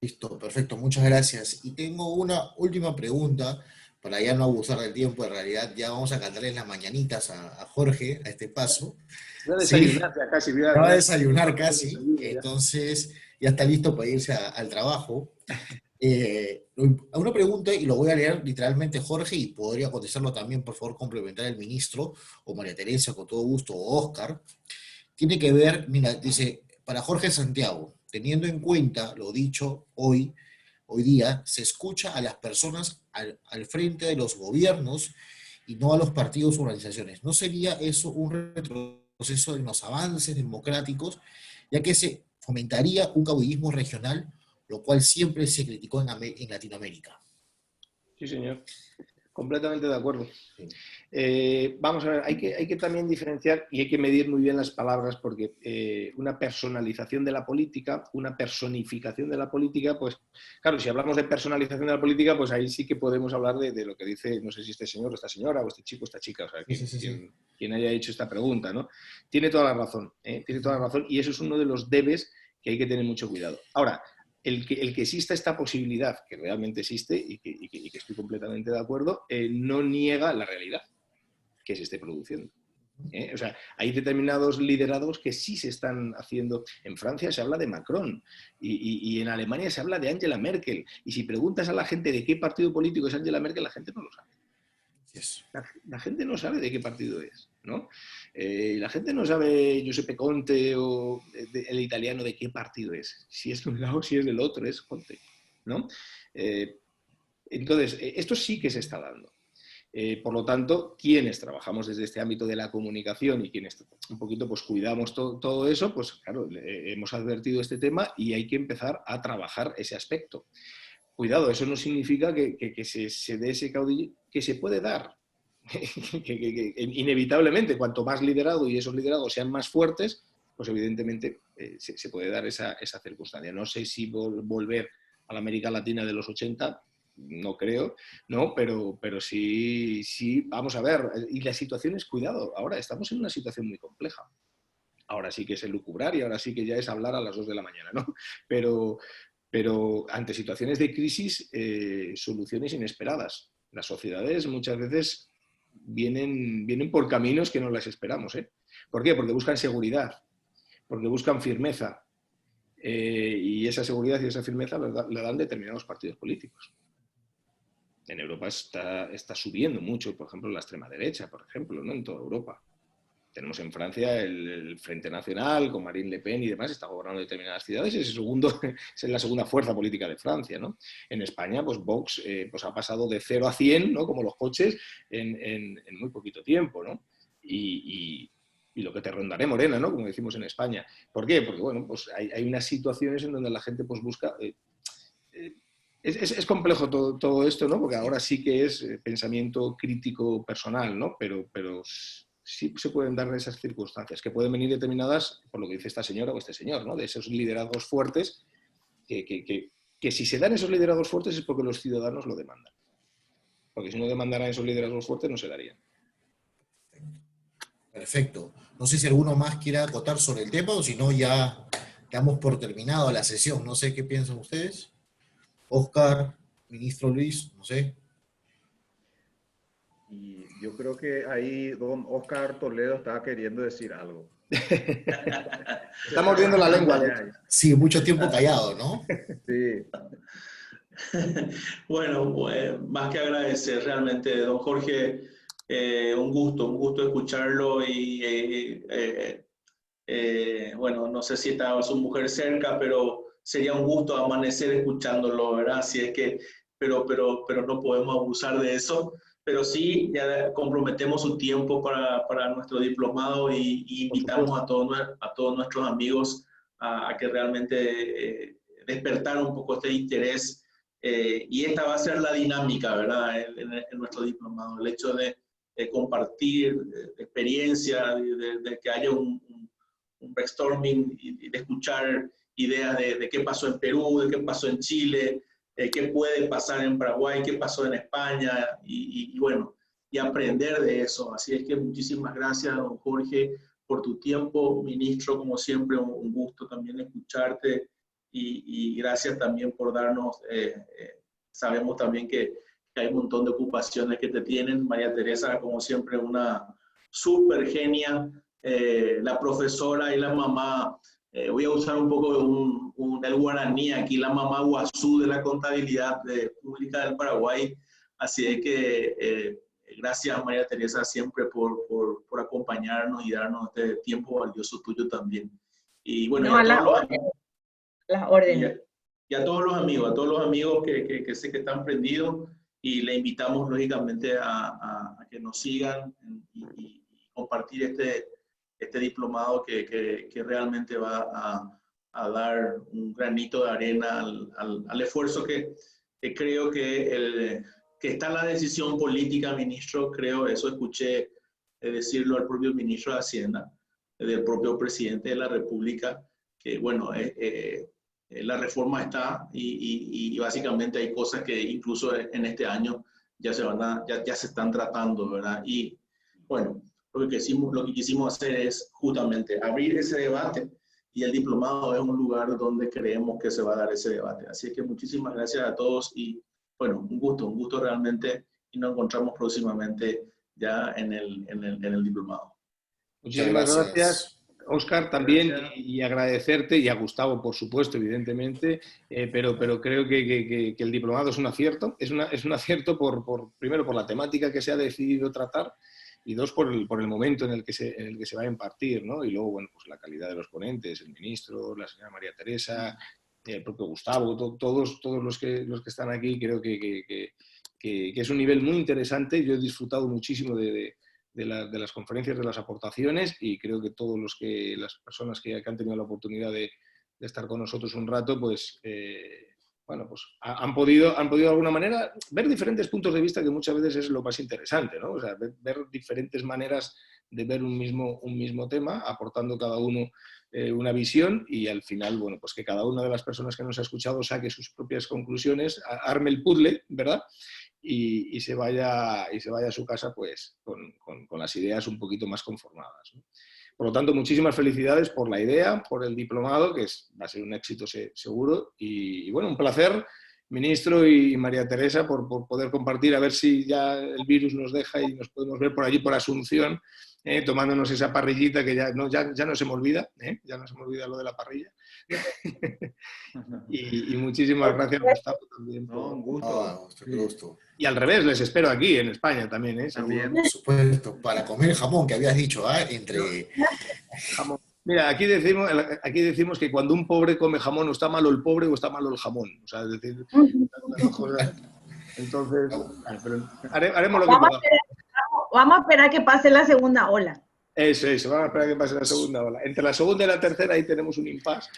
Listo, perfecto, muchas gracias. Y tengo una última pregunta, para ya no abusar del tiempo, en realidad ya vamos a cantarles las mañanitas a Jorge, a este paso. Voy a Sí, desayunar ya casi. va a desayunar casi, Desayuno ya. entonces ya está listo para irse al trabajo. Una pregunta, y lo voy a leer literalmente Jorge, y podría contestarlo también, por favor, complementar el ministro, o María Teresa, con todo gusto, o Oscar. Tiene que ver, mira, dice, para Jorge Santiago, teniendo en cuenta lo dicho hoy día, se escucha a las personas al frente de los gobiernos y no a los partidos o organizaciones. ¿No sería eso un retroceso en los avances democráticos, ya que se fomentaría un caudillismo regional, lo cual siempre se criticó en Latinoamérica? Sí, señor. Completamente de acuerdo. Sí. Vamos a ver, hay que también diferenciar y hay que medir muy bien las palabras porque una personalización de la política, una personificación de la política, pues claro, si hablamos de personalización de la política, pues ahí sí que podemos hablar de lo que dice, no sé si este señor o esta señora o este chico o esta chica, o sea, quien haya hecho esta pregunta, ¿no? Tiene toda la razón, tiene toda la razón y eso es uno de los debes que hay que tener mucho cuidado. Ahora, el que exista esta posibilidad, que realmente existe y que estoy completamente de acuerdo, no niega la realidad que se esté produciendo. O sea, hay determinados liderados que sí se están haciendo. En Francia se habla de Macron y en Alemania se habla de Angela Merkel. Y si preguntas a la gente de qué partido político es Angela Merkel, la gente no lo sabe. La gente no sabe de qué partido es, ¿no? La gente no sabe Giuseppe Conte o el italiano de qué partido es. Si es de un lado, si es del otro, es Conte, ¿no? Entonces, esto sí que se está dando. Por lo tanto, quienes trabajamos desde este ámbito de la comunicación y quienes un poquito pues cuidamos todo eso, pues claro, hemos advertido este tema y hay que empezar a trabajar ese aspecto. Cuidado, eso no significa que se dé ese caudillo, que se puede dar. que inevitablemente, cuanto más liderado y esos liderados sean más fuertes, pues evidentemente se puede dar esa circunstancia. No sé si volver a la América Latina de los 80, no creo, ¿no? Pero sí, vamos a ver. Y la situación es, cuidado, ahora estamos en una situación muy compleja. Ahora sí que es elucubrar y ahora sí que ya es hablar a las 2 de la mañana, ¿no? Pero ante situaciones de crisis, soluciones inesperadas. Las sociedades muchas veces vienen por caminos que no las esperamos, ¿eh? ¿Por qué? Porque buscan seguridad, porque buscan firmeza. Y esa seguridad y esa firmeza la dan determinados partidos políticos. En Europa está subiendo mucho, por ejemplo, la extrema derecha, por ejemplo, ¿no? En toda Europa. Tenemos en Francia el Frente Nacional, con Marine Le Pen y demás, está gobernando determinadas ciudades, es la segunda fuerza política de Francia, ¿no? En España, pues Vox pues ha pasado de 0 a 100, ¿no? Como los coches, en muy poquito tiempo, ¿no? Y lo que te rondaré morena, ¿no? Como decimos en España. ¿Por qué? Porque, bueno, pues hay unas situaciones en donde la gente pues busca... Es complejo todo esto, ¿no? Porque ahora sí que es pensamiento crítico personal, ¿no? Pero sí se pueden dar esas circunstancias, que pueden venir determinadas por lo que dice esta señora o este señor, ¿no? De esos liderazgos fuertes, que si se dan esos liderazgos fuertes es porque los ciudadanos lo demandan. Porque si no demandaran esos liderazgos fuertes no se darían. Perfecto. No sé si alguno más quiera acotar sobre el tema o si no ya damos por terminado la sesión. No sé qué piensan ustedes. Oscar, ministro Luis, no sé. Y yo creo que ahí don Oscar Toledo estaba queriendo decir algo. Está mordiendo la lengua. Sí, mucho tiempo callado, ¿no? Sí. Bueno, pues, más que agradecer realmente, don Jorge, un gusto escucharlo y bueno, no sé si estaba su mujer cerca, pero sería un gusto amanecer escuchándolo, ¿verdad? Así es que, pero no podemos abusar de eso, pero sí ya comprometemos su tiempo para nuestro diplomado y invitamos a todos nuestros amigos a que realmente despertar un poco este interés. Y esta va a ser la dinámica, ¿verdad? En nuestro diplomado, el hecho de compartir experiencia, de que haya un brainstorming y de escuchar ideas de qué pasó en Perú, de qué pasó en Chile, qué puede pasar en Paraguay, qué pasó en España y bueno, y aprender de eso. Así es que muchísimas gracias, don Jorge, por tu tiempo, ministro, como siempre, un gusto también escucharte y gracias también por darnos, sabemos también que hay un montón de ocupaciones que te tienen. María Teresa, como siempre, una súper genia, la profesora y la mamá. Voy a usar un poco el guaraní aquí, la mamá guazú de la contabilidad pública del Paraguay. Así es que gracias, María Teresa, siempre por acompañarnos y darnos este tiempo valioso tuyo también. Y bueno, no, las órdenes. Y a todos los amigos que sé que están prendidos, y le invitamos lógicamente a que nos sigan y compartir este diplomado que realmente va a dar un granito de arena al esfuerzo que creo que está en la decisión política, ministro. Creo, eso escuché decirlo al propio ministro de Hacienda, del propio presidente de la República, que bueno, la reforma está y básicamente hay cosas que incluso en este año ya se están tratando, ¿verdad? Y bueno, lo que quisimos hacer es justamente abrir ese debate, y el diplomado es un lugar donde creemos que se va a dar ese debate. Así que muchísimas gracias a todos y bueno, un gusto realmente, y nos encontramos próximamente ya en el diplomado. Muchísimas gracias. Oscar, también, y agradecerte, y a Gustavo, por supuesto, evidentemente, pero creo que el diplomado es un acierto. Es un acierto primero por la temática que se ha decidido tratar, y dos, por el momento en el que se va a impartir, ¿no? Y luego, bueno, pues la calidad de los ponentes, el ministro, la señora María Teresa, el propio Gustavo, todos los que están aquí, creo que es un nivel muy interesante. Yo he disfrutado muchísimo de las conferencias, de las aportaciones, y creo que las personas que han tenido la oportunidad de estar con nosotros un rato, pues, bueno, pues han podido de alguna manera ver diferentes puntos de vista, que muchas veces es lo más interesante, ¿no? O sea, ver diferentes maneras ver un mismo tema, aportando cada uno una visión, y al final, bueno, pues que cada una de las personas que nos ha escuchado saque sus propias conclusiones, arme el puzzle, ¿verdad? Y se vaya a su casa pues con las ideas un poquito más conformadas, ¿no? Por lo tanto, muchísimas felicidades por la idea, por el diplomado, que va a ser un éxito seguro. Y bueno, un placer, ministro y María Teresa, por poder compartir, a ver si ya el virus nos deja y nos podemos ver por allí, por Asunción, tomándonos esa parrillita que ya no se me olvida, ya no se me olvida lo de la parrilla. y muchísimas gracias, Gustavo, también. No, un gusto. Qué gusto. Y al revés, les espero aquí, en España también, seguro. También. Por supuesto, para comer jamón, que habías dicho, entre... Jamón. Mira, aquí decimos que cuando un pobre come jamón, o está malo el pobre o está malo el jamón. O sea, es decir, entonces, pero haremos lo que podamos. Vamos a esperar que pase la segunda ola. Eso, vamos a esperar que pase la segunda ola. Entre la segunda y la tercera ahí tenemos un impasse.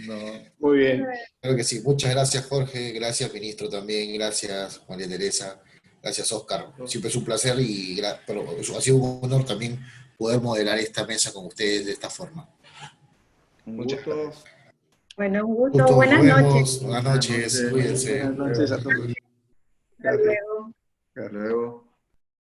No. Muy bien. Creo que sí. Muchas gracias, Jorge. Gracias, ministro, también. Gracias, María Teresa. Gracias, Oscar. Siempre es un placer pero ha sido un honor también poder modelar esta mesa con ustedes de esta forma. Un Muchas gusto. gracias. Bueno, un gusto. Nos Buenas vemos. noches. Buenas noches. Cuídense. Buenas noches a todos. Hasta Gracias. luego. Hasta luego.